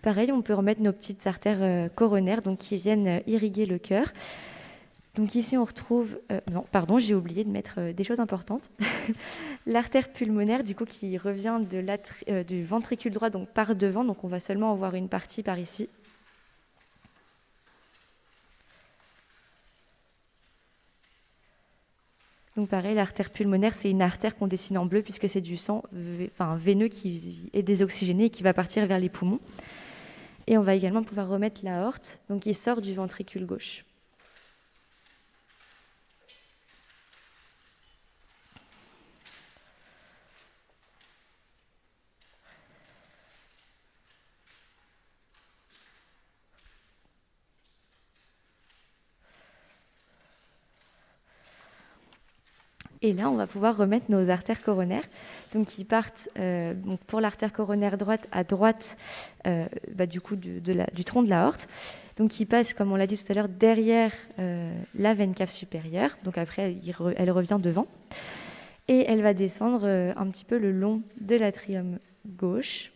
Pareil, on peut remettre nos petites artères coronaires, donc qui viennent irriguer le cœur. Donc ici, on retrouve... non, pardon, j'ai oublié de mettre des choses importantes. L'artère pulmonaire, du coup, qui revient du ventricule droit, donc par devant, donc on va seulement en voir une partie par ici. Donc pareil, l'artère pulmonaire, c'est une artère qu'on dessine en bleu puisque c'est du sang veineux qui est désoxygéné et qui va partir vers les poumons. Et on va également pouvoir remettre l'aorte, donc qui sort du ventricule gauche. Et là, on va pouvoir remettre nos artères coronaires, donc qui partent donc pour l'artère coronaire droite à droite du coup du tronc de l'aorte, donc qui passe, comme on l'a dit tout à l'heure, derrière la veine cave supérieure. Donc après, elle revient devant et elle va descendre un petit peu le long de l'atrium gauche.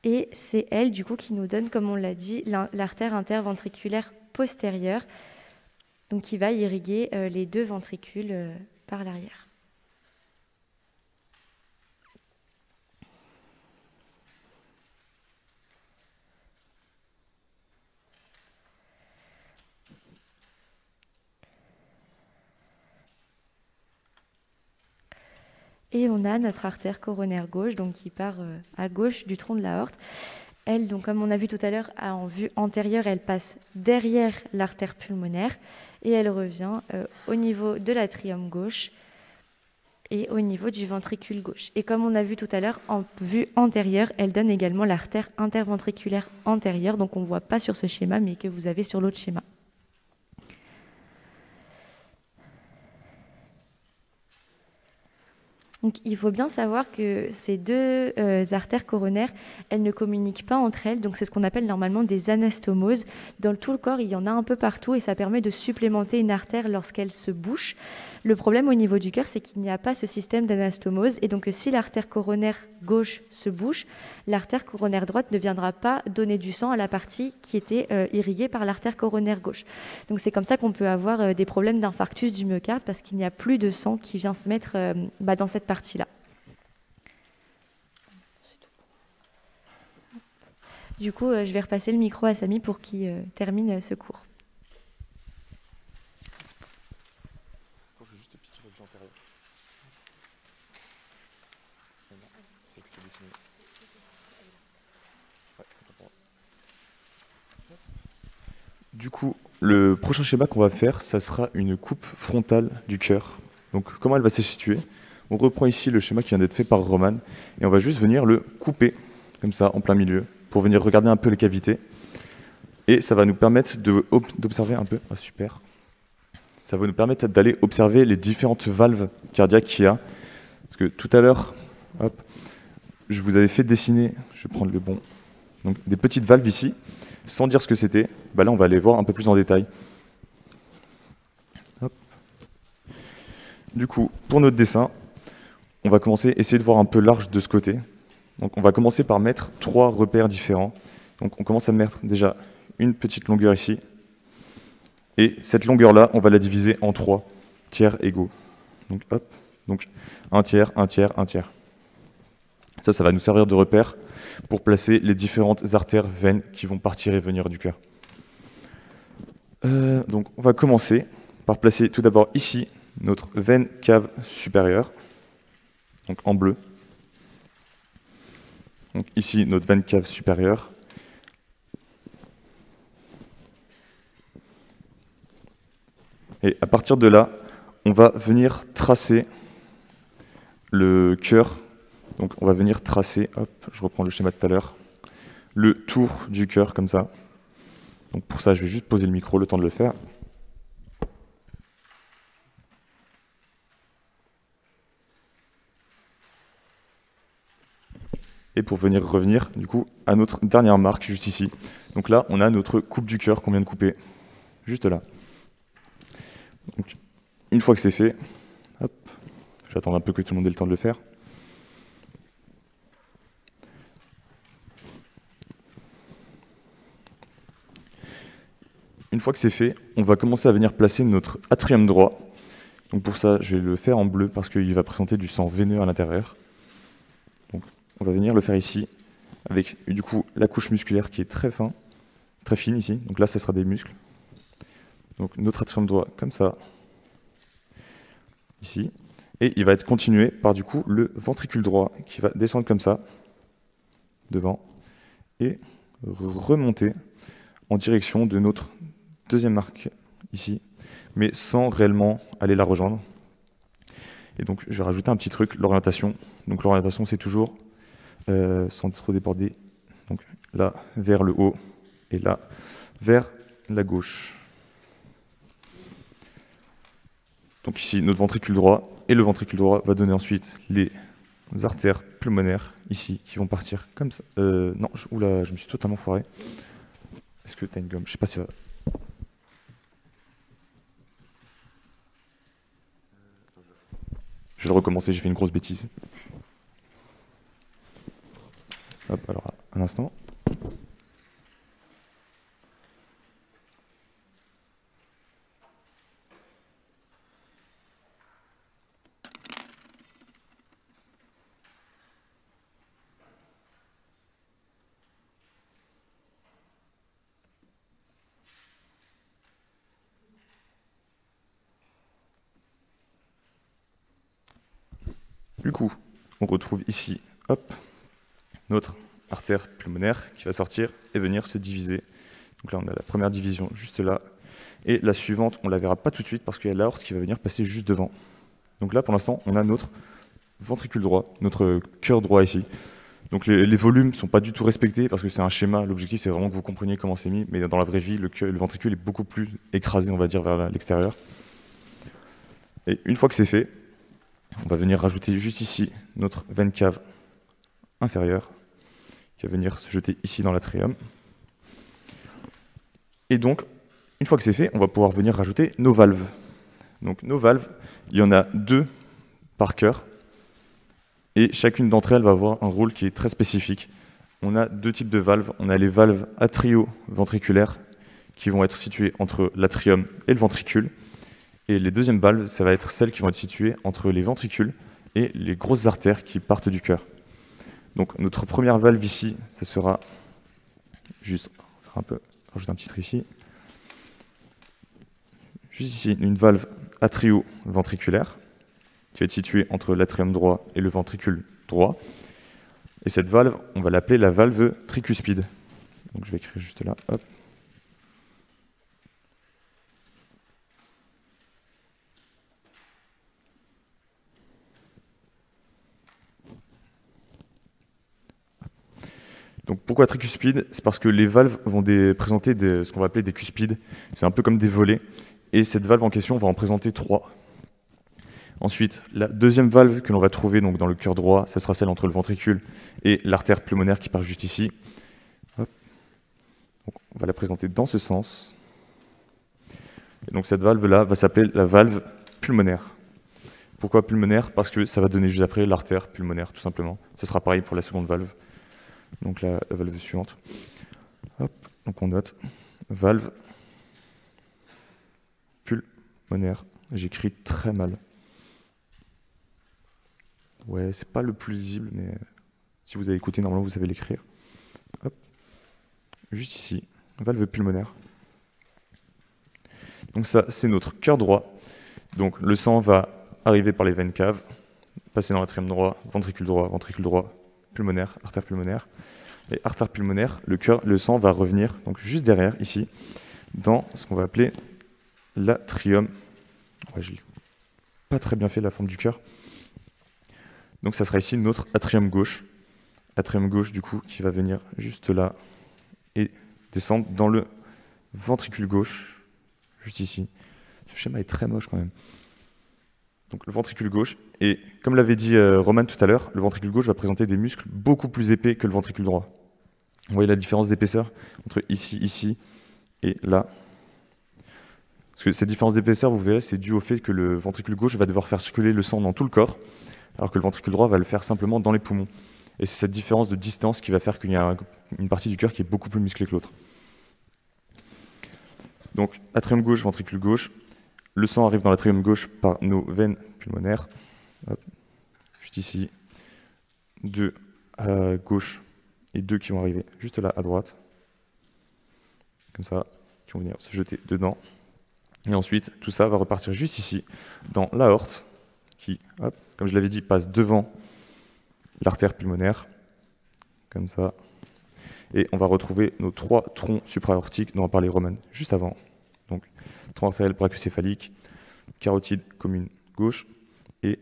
Et c'est elle, du coup, qui nous donne, comme on l'a dit, l'artère interventriculaire postérieure, donc qui va irriguer les 2 ventricules par l'arrière. Et on a notre artère coronaire gauche, donc qui part à gauche du tronc de l'aorte. Elle, donc, comme on a vu tout à l'heure, en vue antérieure, elle passe derrière l'artère pulmonaire et elle revient au niveau de l'atrium gauche et au niveau du ventricule gauche. Et comme on a vu tout à l'heure, en vue antérieure, elle donne également l'artère interventriculaire antérieure, donc on ne voit pas sur ce schéma, mais que vous avez sur l'autre schéma. Donc, il faut bien savoir que ces deux artères coronaires, elles ne communiquent pas entre elles. Donc, c'est ce qu'on appelle normalement des anastomoses. Dans tout le corps, il y en a un peu partout et ça permet de supplémenter une artère lorsqu'elle se bouche. Le problème au niveau du cœur, c'est qu'il n'y a pas ce système d'anastomose. Et donc, si l'artère coronaire gauche se bouche, l'artère coronaire droite ne viendra pas donner du sang à la partie qui était irriguée par l'artère coronaire gauche. Donc, c'est comme ça qu'on peut avoir des problèmes d'infarctus du myocarde parce qu'il n'y a plus de sang qui vient se mettre dans cette partie-là. Du coup, je vais repasser le micro à Samy pour qu'il termine ce cours. Du coup, le prochain schéma qu'on va faire, ça sera une coupe frontale du cœur. Donc, comment elle va se situer? On reprend ici le schéma qui vient d'être fait par Roman, et on va juste venir le couper, comme ça, en plein milieu, pour venir regarder un peu les cavités. Et ça va nous permettre d'observer un peu... Ah, super. Ça va nous permettre d'aller observer les différentes valves cardiaques qu'il y a. Parce que tout à l'heure, je vous avais fait dessiner, je vais prendre le bon, donc des petites valves ici, sans dire ce que c'était. Là, on va aller voir un peu plus en détail. Hop. Du coup, pour notre dessin, on va commencer à essayer de voir un peu large de ce côté. Donc, on va commencer par mettre 3 repères différents. Donc, on commence à mettre déjà une petite longueur ici. Et cette longueur-là, on va la diviser en 3 tiers égaux. Donc, hop. Donc, 1 tiers, 1 tiers, 1 tiers. Ça va nous servir de repère pour placer les différentes artères, veines qui vont partir et venir du cœur. Donc, on va commencer par placer tout d'abord ici notre veine cave supérieure, donc en bleu. Donc ici, notre veine cave supérieure. Et à partir de là, on va venir tracer le cœur. Donc on va venir tracer, hop, je reprends le schéma de tout à l'heure, le tour du cœur comme ça. Donc pour ça, je vais juste poser le micro, le temps de le faire. Et pour venir revenir, du coup, à notre dernière marque, juste ici. Donc là, on a notre coupe du cœur qu'on vient de couper, juste là. Donc, une fois que c'est fait, hop, j'attends un peu que tout le monde ait le temps de le faire. Une fois que c'est fait, on va commencer à venir placer notre atrium droit. Donc pour ça, je vais le faire en bleu parce qu'il va présenter du sang veineux à l'intérieur. Donc on va venir le faire ici, avec du coup la couche musculaire qui est très fine ici. Donc là, ça sera des muscles. Donc notre atrium droit comme ça, ici. Et il va être continué par du coup le ventricule droit qui va descendre comme ça, devant, et remonter en direction de notre deuxième marque ici, mais sans réellement aller la rejoindre. Et donc je vais rajouter un petit truc, l'orientation. Donc l'orientation, c'est toujours, sans trop déborder, donc là vers le haut et là vers la gauche. Donc ici notre ventricule droit, et le ventricule droit va donner ensuite les artères pulmonaires ici qui vont partir comme ça. Non, oula, je me suis totalement foiré. Est-ce que tu as une gomme? Je sais pas si... Je vais le recommencer, j'ai fait une grosse bêtise. Hop, alors un instant. Du coup, on retrouve ici, hop, notre artère pulmonaire qui va sortir et venir se diviser. Donc là, on a la première division juste là. Et la suivante, on ne la verra pas tout de suite parce qu'il y a l'aorte qui va venir passer juste devant. Donc là, pour l'instant, on a notre ventricule droit, notre cœur droit ici. Donc les volumes ne sont pas du tout respectés parce que c'est un schéma. L'objectif, c'est vraiment que vous compreniez comment c'est mis. Mais dans la vraie vie, le ventricule est beaucoup plus écrasé, on va dire, vers l'extérieur. Et une fois que c'est fait, on va venir rajouter juste ici notre veine cave inférieure qui va venir se jeter ici dans l'atrium. Et donc, une fois que c'est fait, on va pouvoir venir rajouter nos valves. Donc nos valves, il y en a 2 par cœur. Et chacune d'entre elles va avoir un rôle qui est très spécifique. On a 2 types de valves. On a les valves atrio-ventriculaires qui vont être situées entre l'atrium et le ventricule. Et les deuxièmes valves, ça va être celles qui vont être situées entre les ventricules et les grosses artères qui partent du cœur. Donc notre première valve ici, ça sera juste, on va faire un peu, rajouter un petit trait ici. Juste ici, une valve atrio-ventriculaire qui va être située entre l'atrium droit et le ventricule droit. Et cette valve, on va l'appeler la valve tricuspide. Donc je vais écrire juste là, hop. Donc pourquoi tricuspide? C'est parce que les valves vont présenter ce qu'on va appeler des cuspides. C'est un peu comme des volets. Et cette valve en question va en présenter 3. Ensuite, la deuxième valve que l'on va trouver donc, dans le cœur droit, ça sera celle entre le ventricule et l'artère pulmonaire qui part juste ici. Hop. Donc, on va la présenter dans ce sens. Et donc cette valve-là va s'appeler la valve pulmonaire. Pourquoi pulmonaire? Parce que ça va donner juste après l'artère pulmonaire, tout simplement. Ce sera pareil pour la seconde valve. Donc la valve suivante. Hop. Donc on note valve pulmonaire. J'écris très mal. Ouais, c'est pas le plus lisible, mais si vous avez écouté, normalement vous savez l'écrire. Hop. Juste ici, valve pulmonaire. Donc ça, c'est notre cœur droit. Donc le sang va arriver par les veines caves, passer dans l'atrium droit, ventricule droit, pulmonaire, artère pulmonaire. Et artère pulmonaire, le sang va revenir donc juste derrière, ici, dans ce qu'on va appeler l'atrium. Ouais, j'ai pas très bien fait la forme du cœur. Donc ça sera ici notre atrium gauche. Atrium gauche, du coup, qui va venir juste là et descendre dans le ventricule gauche, juste ici. Ce schéma est très moche quand même. Donc le ventricule gauche, et comme l'avait dit Roman tout à l'heure, le ventricule gauche va présenter des muscles beaucoup plus épais que le ventricule droit. Vous voyez la différence d'épaisseur entre ici et là. Parce que cette différence d'épaisseur, vous verrez, c'est dû au fait que le ventricule gauche va devoir faire circuler le sang dans tout le corps, alors que le ventricule droit va le faire simplement dans les poumons. Et c'est cette différence de distance qui va faire qu'il y a une partie du cœur qui est beaucoup plus musclée que l'autre. Donc, atrium gauche, ventricule gauche. Le sang arrive dans l'atrium gauche par nos veines pulmonaires. Hop. Juste ici. 2 à gauche et 2 qui vont arriver juste là à droite. Comme ça, qui vont venir se jeter dedans. Et ensuite, tout ça va repartir juste ici, dans l'aorte, qui, hop, comme je l'avais dit, passe devant l'artère pulmonaire, comme ça. Et on va retrouver nos 3 troncs supraaortiques dont a parlé Roman juste avant. Donc, tronc artériel brachio-céphalique, carotide commune gauche et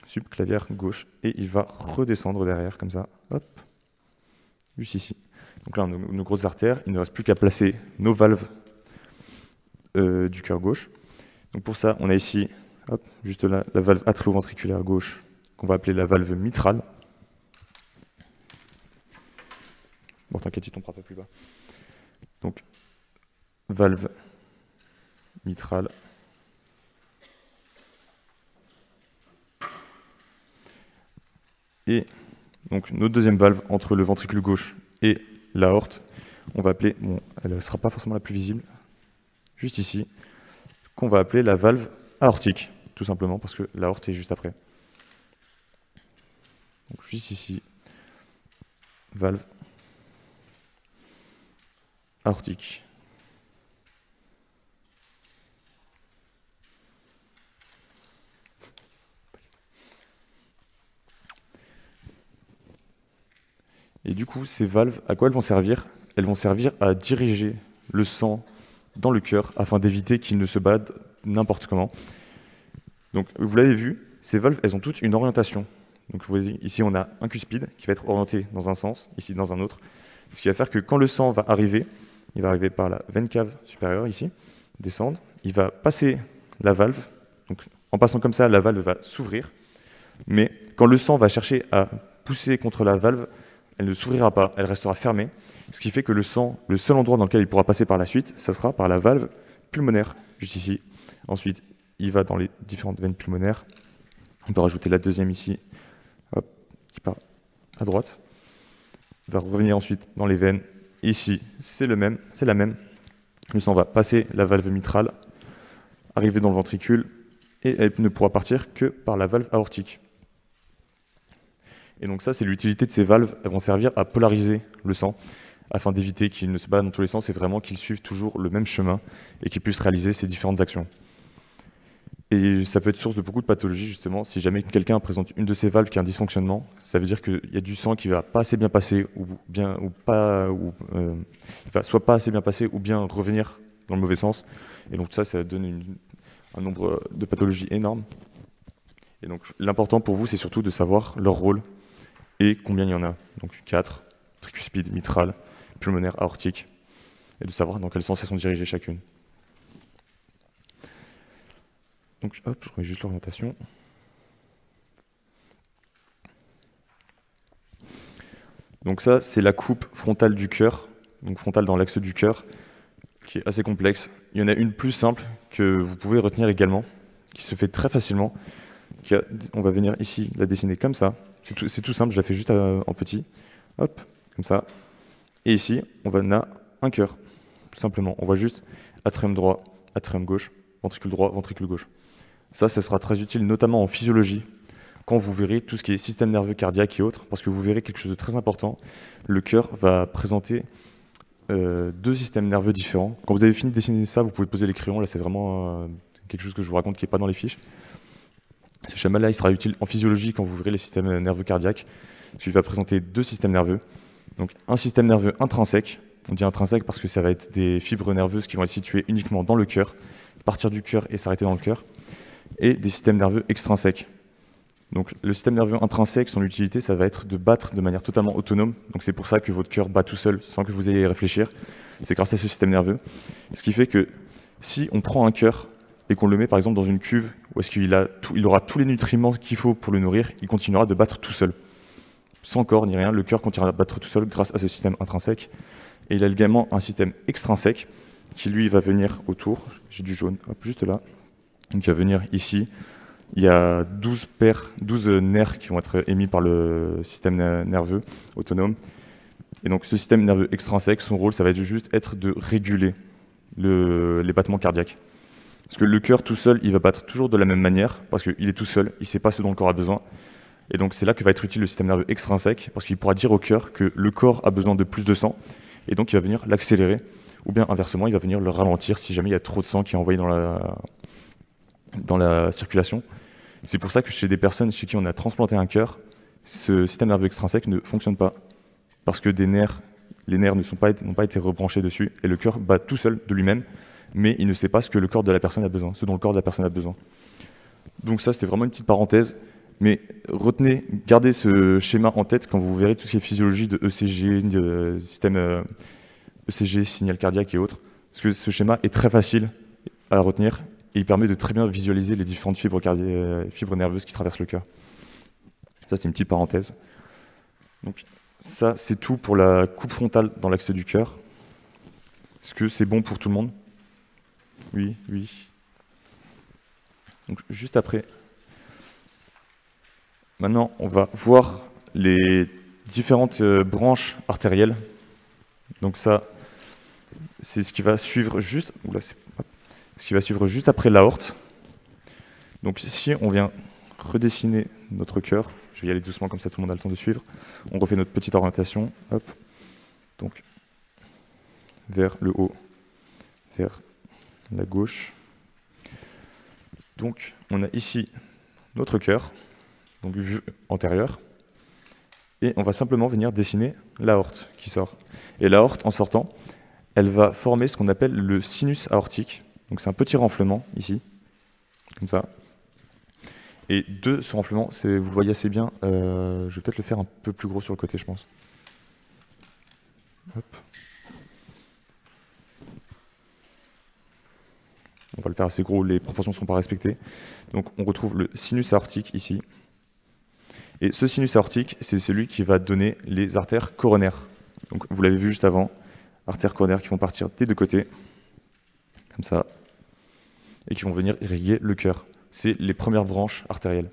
subclavière gauche. Et il va redescendre derrière, comme ça, hop, juste ici. Donc là, nos grosses artères, il ne reste plus qu'à placer nos valves du cœur gauche. Donc pour ça, on a ici, hop, juste là, la valve atrioventriculaire gauche, qu'on va appeler la valve mitrale. Bon, t'inquiète, il tombera pas plus bas. Donc, valve mitrale. Et donc, notre deuxième valve entre le ventricule gauche et l'aorte, on va appeler, bon, elle ne sera pas forcément la plus visible, juste ici, qu'on va appeler la valve aortique, tout simplement, parce que l'aorte est juste après. Donc, juste ici, valve aortique. Et du coup, ces valves, à quoi elles vont servir? Elles vont servir à diriger le sang dans le cœur afin d'éviter qu'il ne se balade n'importe comment. Donc, vous l'avez vu, ces valves, elles ont toutes une orientation. Donc, vous voyez, ici, on a un cuspide qui va être orienté dans un sens, ici, dans un autre. Ce qui va faire que quand le sang va arriver, il va arriver par la veine cave supérieure, ici, descendre. Il va passer la valve. Donc, en passant comme ça, la valve va s'ouvrir. Mais quand le sang va chercher à pousser contre la valve, elle ne s'ouvrira pas, elle restera fermée. Ce qui fait que le sang, le seul endroit dans lequel il pourra passer par la suite, ça sera par la valve pulmonaire, juste ici. Ensuite, il va dans les différentes veines pulmonaires. On peut rajouter la deuxième ici, hop, qui part à droite. Il va revenir ensuite dans les veines. Ici, c'est la même. Le sang va passer la valve mitrale, arriver dans le ventricule, et elle ne pourra partir que par la valve aortique. Et donc ça, c'est l'utilité de ces valves. Elles vont servir à polariser le sang, afin d'éviter qu'il ne se balade dans tous les sens, et vraiment qu'il suive toujours le même chemin, et qu'il puisse réaliser ces différentes actions. Et ça peut être source de beaucoup de pathologies, justement. Si jamais quelqu'un présente une de ces valves qui a un dysfonctionnement, ça veut dire qu'il y a du sang qui va pas assez bien passer, il va soit pas assez bien passer, ou bien revenir dans le mauvais sens. Et donc ça donne un nombre de pathologies énorme. Et donc l'important pour vous, c'est surtout de savoir leur rôle et combien il y en a. Donc 4, tricuspide, mitral, pulmonaire, aortique, et de savoir dans quel sens elles sont dirigées chacune. Donc hop, je remets juste l'orientation. Donc ça, c'est la coupe frontale du cœur, donc frontale dans l'axe du cœur, qui est assez complexe. Il y en a une plus simple que vous pouvez retenir également, qui se fait très facilement. On va venir ici la dessiner comme ça. C'est tout simple, je la fais juste en petit. Hop, comme ça. Et ici, on a un cœur, tout simplement. On voit juste atrium droit, atrium gauche, ventricule droit, ventricule gauche. Ça sera très utile, notamment en physiologie, quand vous verrez tout ce qui est système nerveux cardiaque et autres, parce que vous verrez quelque chose de très important. Le cœur va présenter 2 systèmes nerveux différents. Quand vous avez fini de dessiner ça, vous pouvez poser les crayons. Là, c'est vraiment quelque chose que je vous raconte qui n'est pas dans les fiches. Ce schéma-là, il sera utile en physiologie quand vous verrez les systèmes nerveux cardiaques, parce qu'il va présenter 2 systèmes nerveux. Donc, un système nerveux intrinsèque. On dit intrinsèque parce que ça va être des fibres nerveuses qui vont être situées uniquement dans le cœur, partir du cœur et s'arrêter dans le cœur. Et des systèmes nerveux extrinsèques. Donc le système nerveux intrinsèque, son utilité, ça va être de battre de manière totalement autonome. Donc c'est pour ça que votre cœur bat tout seul, sans que vous ayez à y réfléchir. C'est grâce à ce système nerveux. Ce qui fait que si on prend un cœur et qu'on le met par exemple dans une cuve, où est-ce qu'il aura tous les nutriments qu'il faut pour le nourrir, il continuera de battre tout seul. Sans corps ni rien, le cœur continuera de battre tout seul grâce à ce système intrinsèque. Et il a également un système extrinsèque qui lui va venir autour. J'ai du jaune, hop, juste là. Donc il va venir ici, il y a 12 nerfs qui vont être émis par le système nerveux autonome. Et donc ce système nerveux extrinsèque, son rôle, ça va juste être de réguler les battements cardiaques. Parce que le cœur tout seul, il va battre toujours de la même manière, parce qu'il est tout seul, il ne sait pas ce dont le corps a besoin. Et donc c'est là que va être utile le système nerveux extrinsèque, parce qu'il pourra dire au cœur que le corps a besoin de plus de sang, et donc il va venir l'accélérer, ou bien inversement, il va venir le ralentir si jamais il y a trop de sang qui est envoyé dans la circulation. C'est pour ça que chez des personnes chez qui on a transplanté un cœur, ce système nerveux extrinsèque ne fonctionne pas. Parce que les nerfs n'ont pas été rebranchés dessus, et le cœur bat tout seul de lui-même, mais il ne sait pas ce que le corps de la personne a besoin, ce dont le corps de la personne a besoin. Donc ça, c'était vraiment une petite parenthèse, mais gardez ce schéma en tête quand vous verrez tout ce qui est physiologie de ECG, de système ECG, signal cardiaque et autres, parce que ce schéma est très facile à retenir, et il permet de très bien visualiser les différentes fibres nerveuses qui traversent le cœur. Ça, c'est une petite parenthèse. Donc, ça, c'est tout pour la coupe frontale dans l'axe du cœur. Est-ce que c'est bon pour tout le monde? Oui, oui. Donc, juste après. Maintenant, on va voir les différentes branches artérielles. Donc ça, c'est ce qui va suivre juste... Oula, ce qui va suivre juste après l'aorte. Donc si on vient redessiner notre cœur, je vais y aller doucement comme ça tout le monde a le temps de suivre, on refait notre petite orientation, hop, donc vers le haut, vers la gauche. Donc on a ici notre cœur, donc vue antérieure, et on va simplement venir dessiner l'aorte qui sort. Et l'aorte, en sortant, elle va former ce qu'on appelle le sinus aortique. Donc c'est un petit renflement ici, comme ça. Et 2 sur renflement, vous le voyez assez bien. Je vais peut-être le faire un peu plus gros sur le côté, je pense. Hop. On va le faire assez gros, les proportions ne sont pas respectées. Donc on retrouve le sinus aortique ici. Et ce sinus aortique, c'est celui qui va donner les artères coronaires. Donc vous l'avez vu juste avant, artères coronaires qui vont partir des deux côtés, comme ça, et qui vont venir irriguer le cœur. C'est les premières branches artérielles.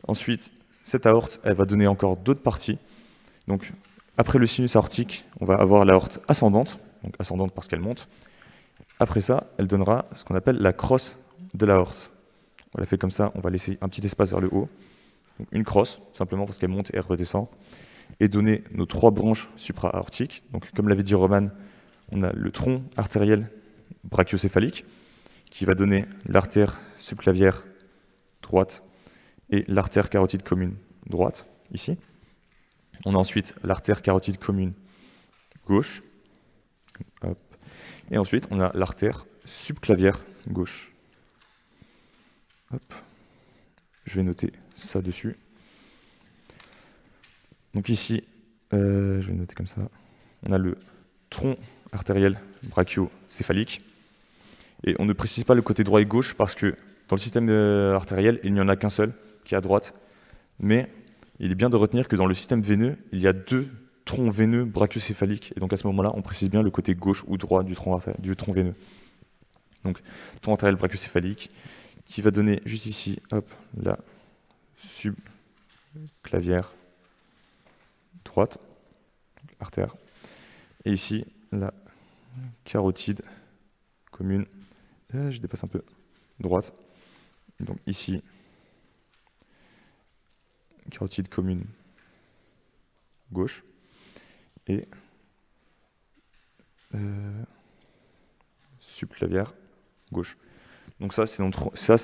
Ensuite, cette aorte, elle va donner encore d'autres parties. Donc après le sinus aortique, on va avoir l'aorte ascendante, donc ascendante parce qu'elle monte. Après ça, elle donnera ce qu'on appelle la crosse de l'aorte. On la fait comme ça, on va laisser un petit espace vers le haut. Donc une crosse, simplement parce qu'elle monte et elle redescend. Et donner nos 3 branches supra-aortiques. Donc comme l'avait dit Roman, on a le tronc artériel brachiocéphalique, qui va donner l'artère subclavière droite et l'artère carotide commune droite, ici. On a ensuite l'artère carotide commune gauche. Hop. Et ensuite, on a l'artère subclavière gauche. Hop. Je vais noter ça dessus. Donc ici, je vais noter comme ça. On a le tronc artériel brachiocéphalique. Et on ne précise pas le côté droit et gauche parce que dans le système artériel, il n'y en a qu'un seul, qui est à droite. Mais il est bien de retenir que dans le système veineux, il y a 2 troncs veineux brachiocéphaliques. Et donc à ce moment-là, on précise bien le côté gauche ou droit du tronc veineux. Donc, tronc artériel brachiocéphalique, qui va donner juste ici, hop, la subclavière droite, artère. Et ici, la carotide commune, je dépasse un peu, droite. Donc ici, carotide commune gauche. Et subclavière gauche. Donc ça, c'est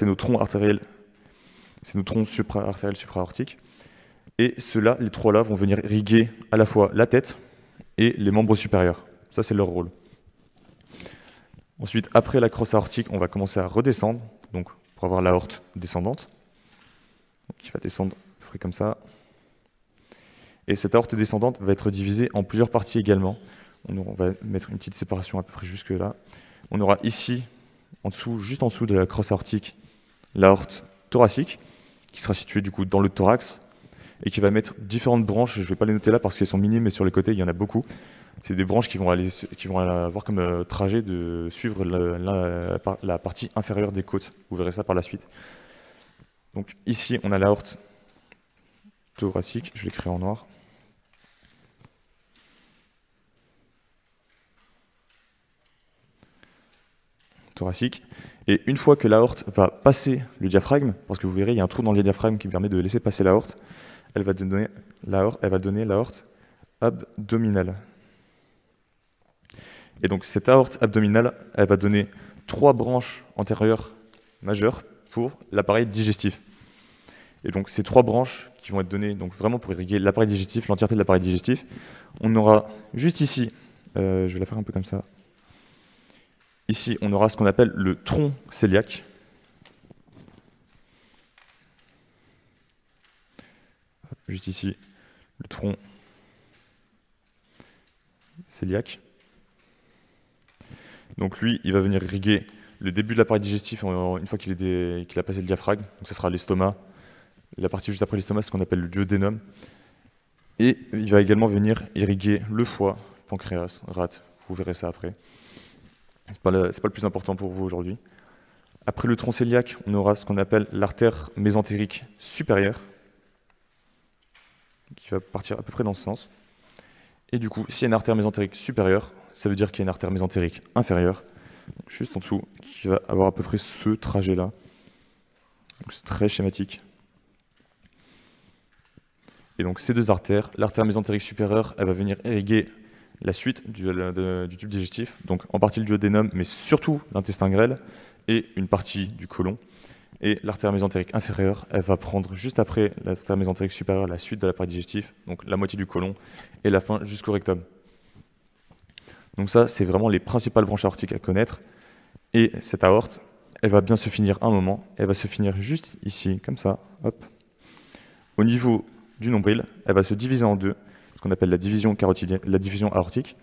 nos troncs artériels, c'est nos troncs artériels supra-aortiques. Et ceux-là, les 3 là, vont venir irriguer à la fois la tête et les membres supérieurs. Ça, c'est leur rôle. Ensuite, après la crosse aortique, on va commencer à redescendre, donc pour avoir l'aorte descendante, qui va descendre à peu près comme ça. Et cette aorte descendante va être divisée en plusieurs parties également. On va mettre une petite séparation à peu près jusque là. On aura ici, en dessous, juste en dessous de la crosse aortique, l'aorte thoracique, qui sera située du coup dans le thorax, et qui va mettre différentes branches. Je ne vais pas les noter là parce qu'elles sont minimes, mais sur les côtés, il y en a beaucoup. C'est des branches qui vont avoir comme trajet de suivre la partie inférieure des côtes. Vous verrez ça par la suite. Donc ici, on a l'aorte thoracique. Je l'écris en noir. Thoracique. Et une fois que l'aorte va passer le diaphragme, parce que vous verrez, il y a un trou dans le diaphragme qui permet de laisser passer l'aorte, elle va donner l'aorte abdominale. Et donc cette aorte abdominale, elle va donner 3 branches antérieures majeures pour l'appareil digestif. Et donc ces 3 branches qui vont être données donc vraiment pour irriguer l'appareil digestif, l'entièreté de l'appareil digestif, on aura juste ici, je vais la faire un peu comme ça. Ici, on aura ce qu'on appelle le tronc cœliaque. Juste ici, le tronc cœliaque. Donc lui, il va venir irriguer le début de l'appareil digestif une fois qu'il a passé le diaphragme. Donc ça sera l'estomac. La partie juste après l'estomac, c'est ce qu'on appelle le duodénum. Et il va également venir irriguer le foie, pancréas, rate. Vous verrez ça après. C'est pas le plus important pour vous aujourd'hui. Après le tronc cœliaque, on aura ce qu'on appelle l'artère mésentérique supérieure, qui va partir à peu près dans ce sens. Et du coup, s'il y a une artère mésentérique supérieure, ça veut dire qu'il y a une artère mésentérique inférieure, juste en dessous, qui va avoir à peu près ce trajet-là. C'est très schématique. Et donc ces 2 artères, l'artère mésentérique supérieure, elle va venir irriguer la suite du tube digestif, donc en partie le duodénum, mais surtout l'intestin grêle et une partie du côlon. Et l'artère mésentérique inférieure, elle va prendre juste après l'artère mésentérique supérieure la suite de l'appareil digestif, donc la moitié du côlon, et la fin jusqu'au rectum. Donc ça, c'est vraiment les principales branches aortiques à connaître. Et cette aorte, elle va bien se finir un moment, elle va se finir juste ici, comme ça, hop. Au niveau du nombril, elle va se diviser en deux, ce qu'on appelle la division carotidienne, la division aortique,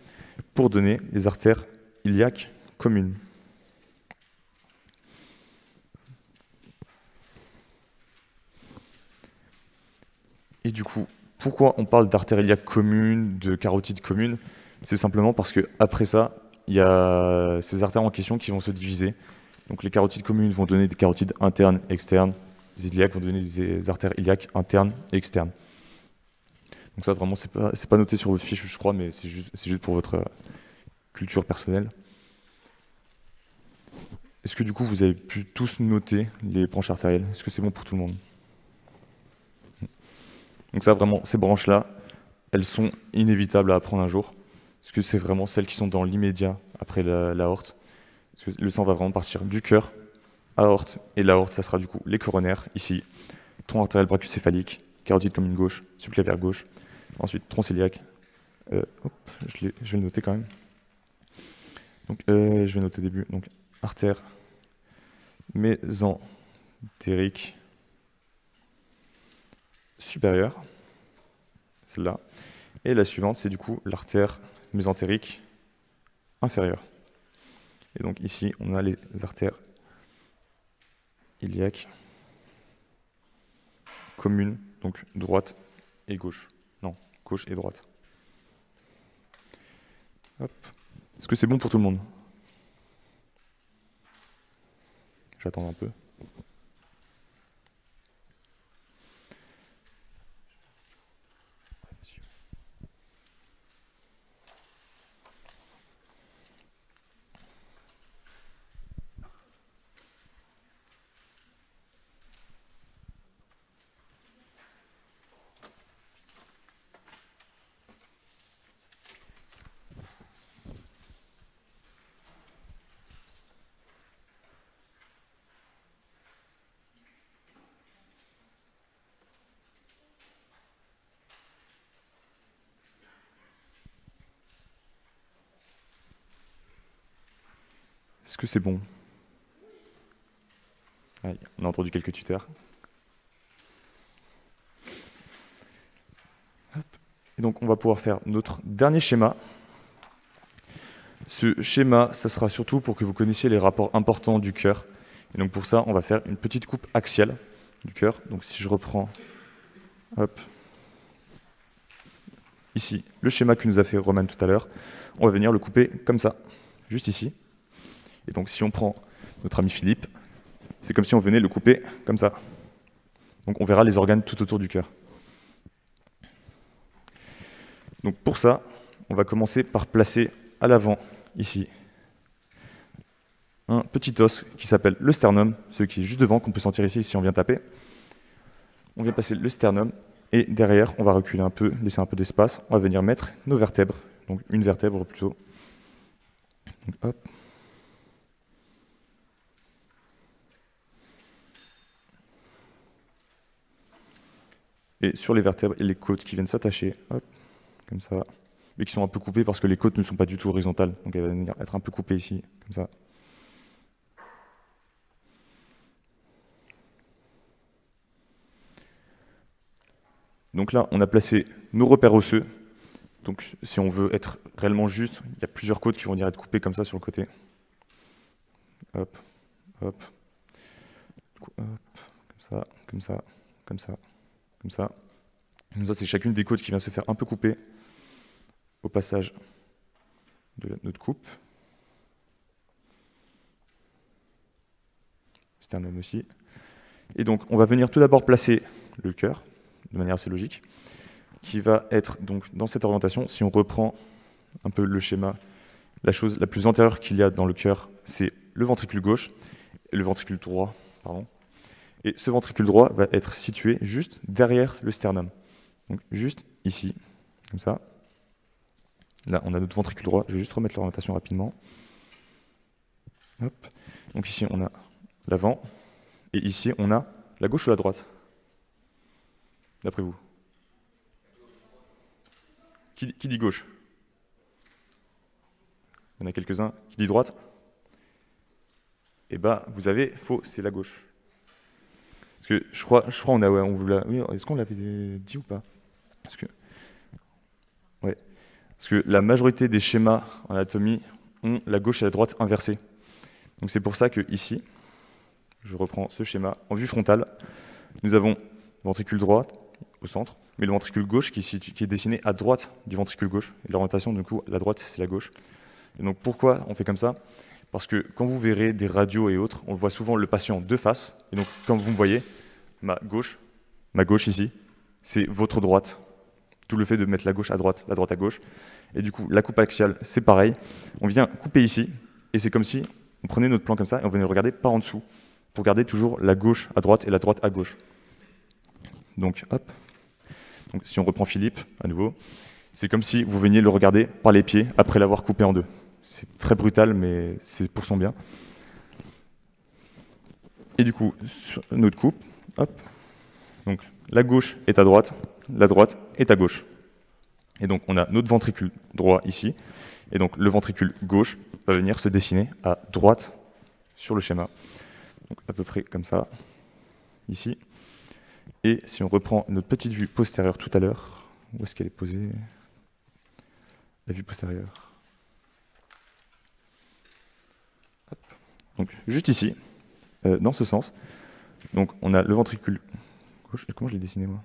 pour donner les artères iliaques communes. Et du coup, pourquoi on parle d'artères iliaques communes, de carotides communes? C'est simplement parce qu'après ça, il y a ces artères en question qui vont se diviser. Donc les carotides communes vont donner des carotides internes et externes. Les iliaques vont donner des artères iliaques internes et externes. Donc ça, vraiment, c'est pas noté sur votre fiche, je crois, mais c'est juste pour votre culture personnelle. Est-ce que du coup, vous avez pu tous noter les branches artérielles? Est-ce que c'est bon pour tout le monde? Donc ça, vraiment, ces branches-là, elles sont inévitables à apprendre un jour, parce que c'est vraiment celles qui sont dans l'immédiat après l'aorte. Parce que le sang va vraiment partir du cœur à l'aorte, et l'aorte, ça sera du coup les coronaires, ici, tronc artériel brachiocéphalique, carotide commune gauche, subclavière gauche, ensuite tronc cœliaque. Hop, je vais le noter quand même. Donc, je vais noter au début, donc artère mésentérique supérieure, celle-là. Et la suivante, c'est du coup l'artère mésentérique inférieure. Et donc ici, on a les artères iliaques communes, donc droite et gauche. Non, gauche et droite. Hop. Est-ce que c'est bon pour tout le monde? J'attends un peu. Est-ce que c'est bon? Ouais, on a entendu quelques tuteurs. Hop. Et donc on va pouvoir faire notre dernier schéma. Ce schéma, ça sera surtout pour que vous connaissiez les rapports importants du cœur. Et donc pour ça, on va faire une petite coupe axiale du cœur. Donc si je reprends, hop, ici, le schéma que nous a fait Roman tout à l'heure, on va venir le couper comme ça, juste ici. Et donc si on prend notre ami Philippe, c'est comme si on venait le couper comme ça. Donc on verra les organes tout autour du cœur. Donc pour ça, on va commencer par placer à l'avant, ici, un petit os qui s'appelle le sternum, celui qui est juste devant, qu'on peut sentir ici si on vient taper. On vient placer le sternum, et derrière, on va reculer un peu, laisser un peu d'espace. On va venir mettre nos vertèbres, donc une vertèbre plutôt. Donc, hop. Et sur les vertèbres et les côtes qui viennent s'attacher, hop, comme ça, mais qui sont un peu coupées parce que les côtes ne sont pas du tout horizontales. Donc elles vont venir être un peu coupées ici, comme ça. Donc là, on a placé nos repères osseux. Donc si on veut être réellement juste, il y a plusieurs côtes qui vont venir être coupées comme ça sur le côté. Hop, hop, hop, comme ça, comme ça, comme ça, comme ça. Donc ça, c'est chacune des côtes qui vient se faire un peu couper au passage de notre coupe. Sternum aussi. Et donc, on va venir tout d'abord placer le cœur, de manière assez logique, qui va être donc dans cette orientation. Si on reprend un peu le schéma, la chose la plus antérieure qu'il y a dans le cœur, c'est le ventricule gauche et le ventricule droit, pardon. Et ce ventricule droit va être situé juste derrière le sternum. Donc juste ici, comme ça. Là, on a notre ventricule droit. Je vais juste remettre l'orientation rapidement. Hop. Donc ici, on a l'avant. Et ici, on a la gauche ou la droite? D'après vous? Qui dit gauche? Il y en a quelques-uns. Qui dit droite? et bah vous avez faux, c'est la gauche. Parce que je crois on vous l'a, oui, est-ce qu'on l'avait dit ou pas? Parce que, ouais, parce que la majorité des schémas en anatomie ont la gauche et la droite inversées. Donc c'est pour ça que ici, je reprends ce schéma en vue frontale, nous avons le ventricule droit au centre, mais le ventricule gauche qui est dessiné à droite du ventricule gauche. Et l'orientation, du coup, la droite, c'est la gauche. Et donc pourquoi on fait comme ça? Parce que quand vous verrez des radios et autres, on voit souvent le patient de face. Et donc, comme vous me voyez, ma gauche ici, c'est votre droite. Tout le fait de mettre la gauche à droite à gauche. Et du coup, la coupe axiale, c'est pareil. On vient couper ici, et c'est comme si on prenait notre plan comme ça, et on venait le regarder par en dessous, pour garder toujours la gauche à droite et la droite à gauche. Donc, hop. Donc, si on reprend Philippe, à nouveau, c'est comme si vous veniez le regarder par les pieds, après l'avoir coupé en deux. C'est très brutal, mais c'est pour son bien. Et du coup, sur notre coupe, hop, donc la gauche est à droite, la droite est à gauche. Et donc on a notre ventricule droit ici, et donc le ventricule gauche va venir se dessiner à droite sur le schéma. Donc à peu près comme ça, ici. Et si on reprend notre petite vue postérieure tout à l'heure, où est-ce qu'elle est posée? La vue postérieure. Hop. Donc juste ici, dans ce sens. Donc on a le ventricule gauche. Comment je l'ai dessiné moi?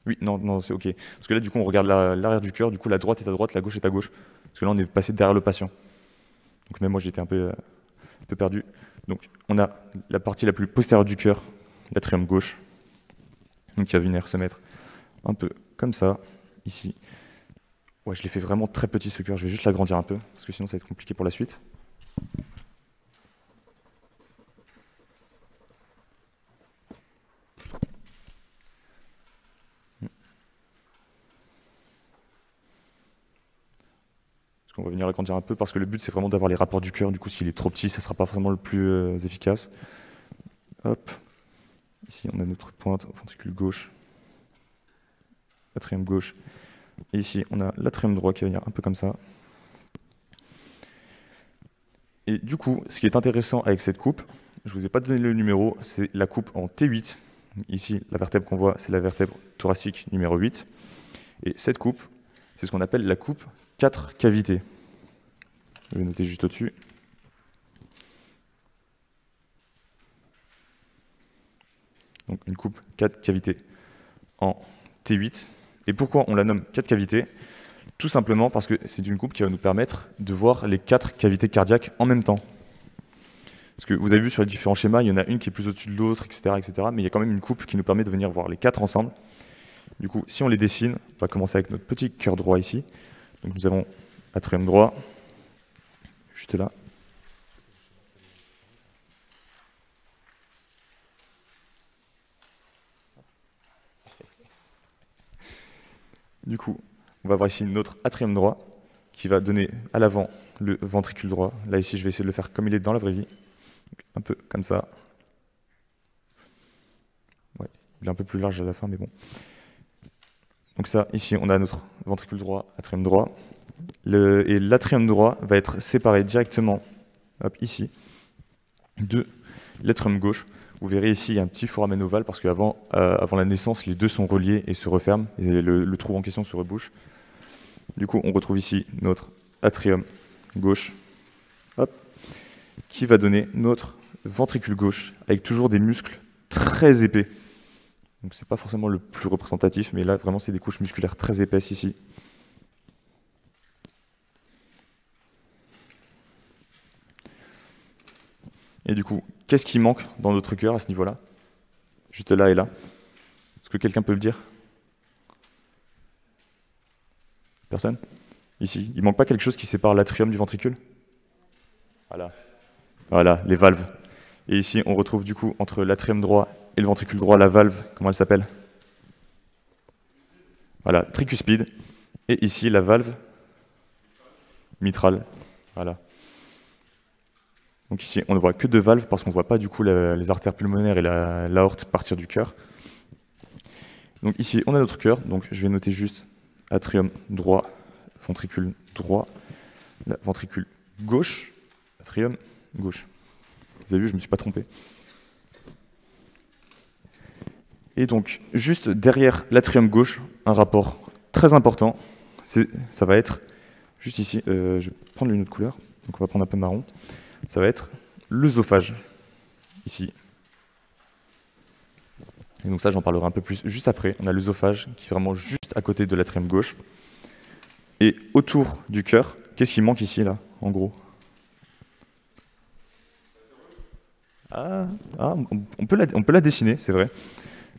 Oui, non, c'est ok. Parce que là, du coup, on regarde l'arrière du cœur. Du coup, la droite est à droite, la gauche est à gauche. Parce que là, on est passé derrière le patient. Donc même moi, j'étais un peu perdu. Donc on a la partie la plus postérieure du cœur, l'atrium gauche. Donc qui va venir se mettre un peu comme ça, ici. Ouais, je l'ai fait vraiment très petit ce cœur. Je vais juste l'agrandir un peu, parce que sinon, ça va être compliqué pour la suite. On va venir agrandir un peu parce que le but c'est vraiment d'avoir les rapports du cœur. Du coup, s'il est trop petit, ça ne sera pas forcément le plus efficace. Hop. Ici, on a notre pointe au ventricule gauche, l'atrium gauche. Et ici, on a l'atrium droit qui va venir un peu comme ça. Et du coup, ce qui est intéressant avec cette coupe, je ne vous ai pas donné le numéro, c'est la coupe en T8. Ici, la vertèbre qu'on voit, c'est la vertèbre thoracique numéro 8. Et cette coupe, c'est ce qu'on appelle la coupe 4 cavités. Je vais noter juste au-dessus. Donc une coupe 4 cavités en T8. Et pourquoi on la nomme 4 cavités? Tout simplement parce que c'est une coupe qui va nous permettre de voir les 4 cavités cardiaques en même temps. Parce que vous avez vu sur les différents schémas, il y en a une qui est plus au-dessus de l'autre, etc., etc. Mais il y a quand même une coupe qui nous permet de venir voir les 4 ensemble. Du coup, si on les dessine, on va commencer avec notre petit cœur droit ici. Donc nous avons atrium droit, juste là. Du coup, on va voir ici notre atrium droit qui va donner à l'avant le ventricule droit. Là, ici, je vais essayer de le faire comme il est dans la vraie vie. Un peu comme ça. Ouais, il est un peu plus large à la fin, mais bon. Donc ça, ici, on a notre ventricule droit, atrium droit. Et l'atrium droit va être séparé directement, hop, ici, de l'atrium gauche. Vous verrez ici, il y a un petit foramen ovale, parce qu'avant avant la naissance, les deux sont reliés et se referment, et le trou en question se rebouche. Du coup, on retrouve ici notre atrium gauche, hop, qui va donner notre ventricule gauche, avec toujours des muscles très épais. Donc c'est pas forcément le plus représentatif, mais là, vraiment, c'est des couches musculaires très épaisses ici. Et du coup, qu'est-ce qui manque dans notre cœur à ce niveau-là? Juste là et là. Est-ce que quelqu'un peut le dire? Personne? Ici. Il manque pas quelque chose qui sépare l'atrium du ventricule? Voilà. Voilà, les valves. Et ici, on retrouve du coup, entre l'atrium droit et le ventricule droit, la valve, comment elle s'appelle? Voilà, tricuspide. Et ici, la valve mitrale. Voilà. Donc ici, on ne voit que deux valves parce qu'on ne voit pas du coup les artères pulmonaires et l'aorte partir du cœur. Donc ici, on a notre cœur. Donc je vais noter juste atrium droit, ventricule droit, ventricule gauche, atrium gauche. Vous avez vu, je ne me suis pas trompé. Et donc, juste derrière l'atrium gauche, un rapport très important, ça va être, juste ici, je vais prendre une autre couleur, donc on va prendre un peu marron, ça va être l'œsophage, ici. Et donc ça, j'en parlerai un peu plus juste après. On a l'œsophage qui est vraiment juste à côté de l'atrium gauche. Et autour du cœur, qu'est-ce qui manque ici, là, en gros? On peut la dessiner, c'est vrai.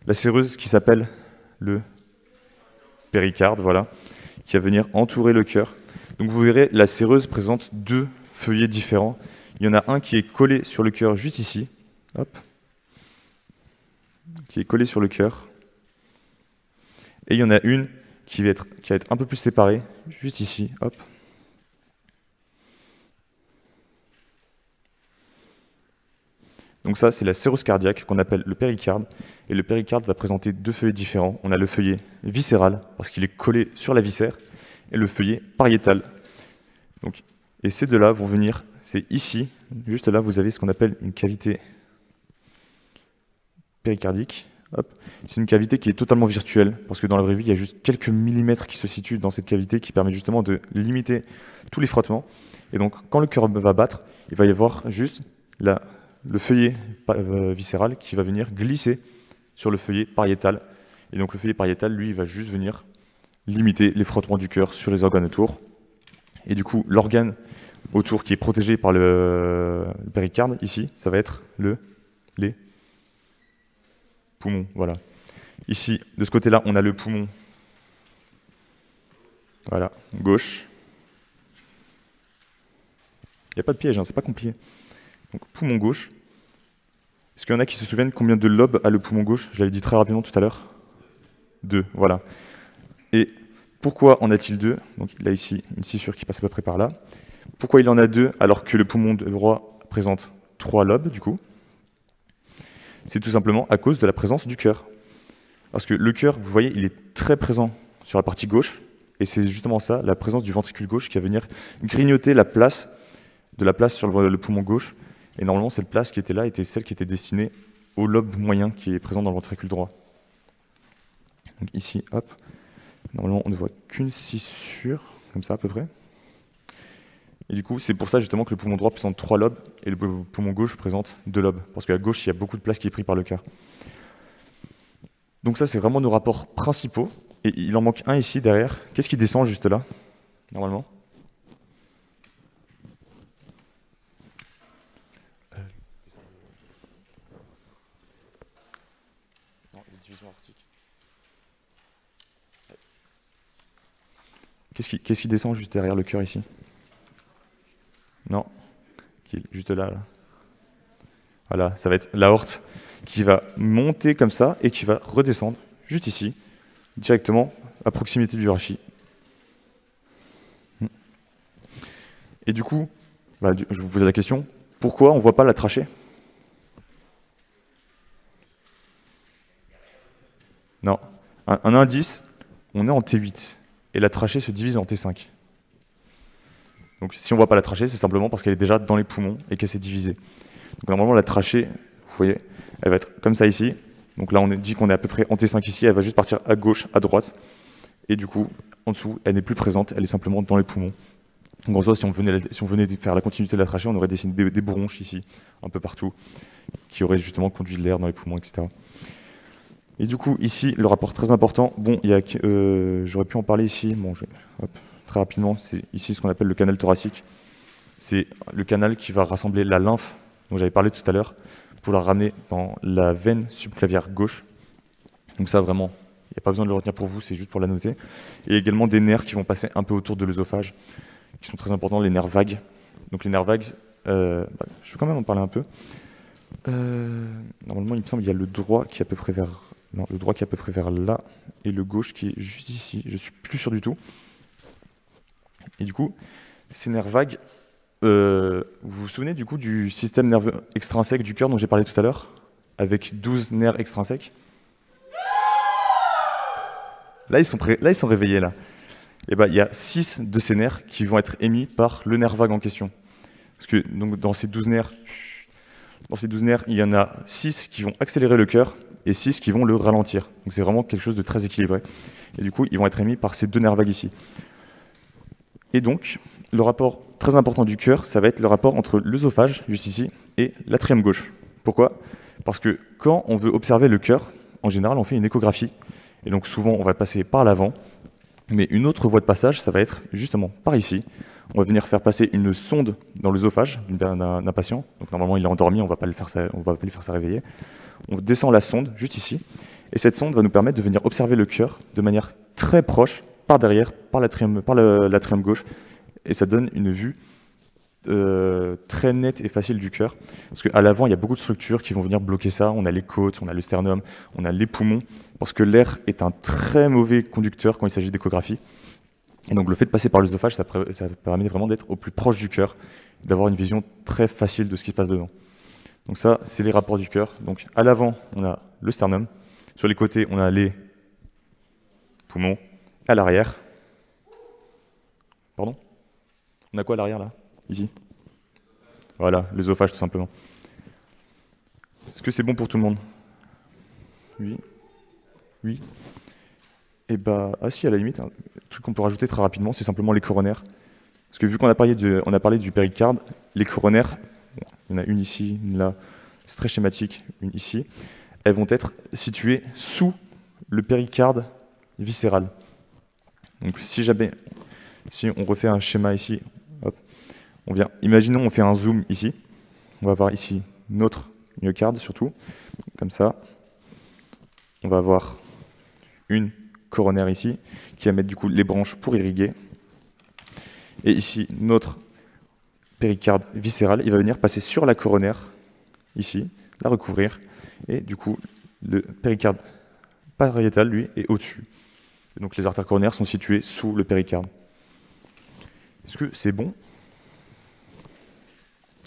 La séreuse qui s'appelle le péricarde, voilà, qui va venir entourer le cœur. Donc vous verrez, la séreuse présente deux feuillets différents. Il y en a un qui est collé sur le cœur juste ici, hop, qui est collé sur le cœur. Et il y en a une qui va être un peu plus séparée, juste ici, hop. Donc ça, c'est la séreuse cardiaque qu'on appelle le péricarde. Et le péricarde va présenter deux feuillets différents. On a le feuillet viscéral, parce qu'il est collé sur la viscère, et le feuillet pariétal. Donc, et ces deux-là vont venir, c'est ici, juste là, vous avez ce qu'on appelle une cavité péricardique. C'est une cavité qui est totalement virtuelle, parce que dans la vraie vie, il y a juste quelques millimètres qui se situent dans cette cavité qui permet justement de limiter tous les frottements. Et donc, quand le cœur va battre, il va y avoir juste le feuillet viscéral qui va venir glisser sur le feuillet pariétal. Et donc le feuillet pariétal, lui, il va juste venir limiter les frottements du cœur sur les organes autour. Et du coup, l'organe autour qui est protégé par le péricarde, ici, ça va être les poumons. Voilà. Ici, de ce côté-là, on a le poumon. Voilà, gauche. Il n'y a pas de piège, hein, c'est pas compliqué. Donc, poumon gauche. Est-ce qu'il y en a qui se souviennent combien de lobes a le poumon gauche? Je l'avais dit très rapidement tout à l'heure. 2, voilà. Et pourquoi en a-t-il 2? Donc là, ici, une scissure qui passe à peu près par là. Pourquoi il en a 2 alors que le poumon droit présente 3 lobes, du coup? C'est tout simplement à cause de la présence du cœur. Parce que le cœur, vous voyez, il est très présent sur la partie gauche. Et c'est justement ça, la présence du ventricule gauche, qui va venir grignoter la place sur le poumon gauche. Et normalement, cette place qui était là était celle qui était destinée au lobe moyen qui est présent dans le ventricule droit. Donc ici, hop, normalement, on ne voit qu'une scissure, comme ça à peu près. Et du coup, c'est pour ça justement que le poumon droit présente 3 lobes et le poumon gauche présente 2 lobes. Parce qu'à gauche, il y a beaucoup de place qui est prise par le cœur. Donc ça, c'est vraiment nos rapports principaux. Et il en manque un ici, derrière. Qu'est-ce qui descend juste là, normalement? Qu'est-ce qui descend juste derrière le cœur ici? Non, qui est juste là. Voilà, ça va être l'aorte qui va monter comme ça et qui va redescendre juste ici, directement à proximité du rachis. Et du coup, je vous pose la question, pourquoi on ne voit pas la trachée? Non, un indice, on est en T8. Et la trachée se divise en T5. Donc si on ne voit pas la trachée, c'est simplement parce qu'elle est déjà dans les poumons et qu'elle s'est divisée. Donc normalement, la trachée, vous voyez, elle va être comme ça ici. Donc là, on dit qu'on est à peu près en T5 ici, elle va juste partir à gauche, à droite. Et du coup, en dessous, elle n'est plus présente, elle est simplement dans les poumons. Donc en soi, si on venait de faire la continuité de la trachée, on aurait dessiné des bronches ici, un peu partout, qui auraient justement conduit l'air dans les poumons, etc. Et du coup, ici, le rapport très important, bon, j'aurais pu en parler ici, bon, très rapidement, c'est ici ce qu'on appelle le canal thoracique. C'est le canal qui va rassembler la lymphe, dont j'avais parlé tout à l'heure, pour la ramener dans la veine subclavière gauche. Donc ça, vraiment, il n'y a pas besoin de le retenir pour vous, c'est juste pour la noter. Et également des nerfs qui vont passer un peu autour de l'œsophage, qui sont très importants, les nerfs vagues. Donc les nerfs vagues, je vais quand même en parler un peu. Normalement, il me semble qu'il y a le droit qui est à peu près vers... Non, le droit qui est à peu près vers là, et le gauche qui est juste ici. Je ne suis plus sûr du tout. Et du coup, ces nerfs vagues, vous vous souvenez du coup du système nerveux extrinsèque du cœur dont j'ai parlé tout à l'heure, avec 12 nerfs extrinsèques? Là, ils sont réveillés, là. Et il y a 6 de ces nerfs qui vont être émis par le nerf vague en question. Parce que donc, dans ces 12 nerfs, il y en a 6 qui vont accélérer le cœur et 6 qui vont le ralentir. Donc c'est vraiment quelque chose de très équilibré. Et du coup, ils vont être émis par ces 2 nerfs vagues ici. Et donc, le rapport très important du cœur, ça va être le rapport entre l'œsophage, juste ici, et l'atrium gauche. Pourquoi? Parce que quand on veut observer le cœur, en général, on fait une échographie. Et donc souvent, on va passer par l'avant. Mais une autre voie de passage, ça va être justement par ici. On va venir faire passer une sonde dans l'œsophage d'un patient. Donc normalement, il est endormi, on ne va pas lui faire ça réveiller. On descend la sonde juste ici. Et cette sonde va nous permettre de venir observer le cœur de manière très proche, par derrière, par l'atrium gauche. Et ça donne une vue très nette et facile du cœur. Parce qu'à l'avant, il y a beaucoup de structures qui vont venir bloquer ça. On a les côtes, on a le sternum, on a les poumons. Parce que l'air est un très mauvais conducteur quand il s'agit d'échographie. Et donc le fait de passer par l'œsophage, ça permet vraiment d'être au plus proche du cœur, d'avoir une vision très facile de ce qui se passe dedans. Donc ça, c'est les rapports du cœur. Donc à l'avant, on a le sternum. Sur les côtés, on a les poumons. À l'arrière, pardon, on a quoi à l'arrière là? Ici. Voilà, l'œsophage tout simplement. Est-ce que c'est bon pour tout le monde? Oui. Oui. Et bah, ah si, à la limite, un truc qu'on peut rajouter très rapidement, c'est simplement les coronaires. Parce que vu qu'on a parlé du péricarde, les coronaires, bon, il y en a une ici, une là, c'est très schématique, une ici, elles vont être situées sous le péricarde viscéral. Donc si on refait un schéma ici, hop, imaginons on fait un zoom ici, on va voir ici notre myocarde surtout, comme ça, on va avoir une coronaire ici, qui va mettre du coup les branches pour irriguer, et ici notre péricarde viscéral, il va venir passer sur la coronaire, ici, la recouvrir, et du coup le péricarde pariétal, lui, est au-dessus. Donc les artères coronaires sont situées sous le péricarde. Est-ce que c'est bon?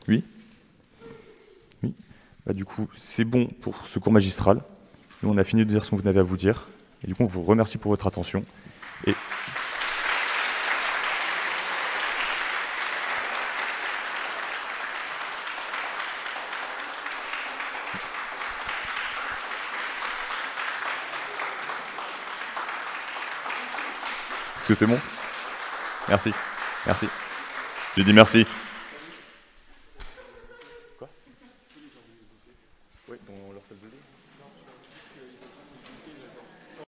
Oui? Oui. Bah, du coup, c'est bon pour ce cours magistral. Nous, on a fini de dire ce qu'on avait à vous dire. Et du coup, on vous remercie pour votre attention. Et est-ce que c'est bon? Merci. Merci. J'ai dit merci.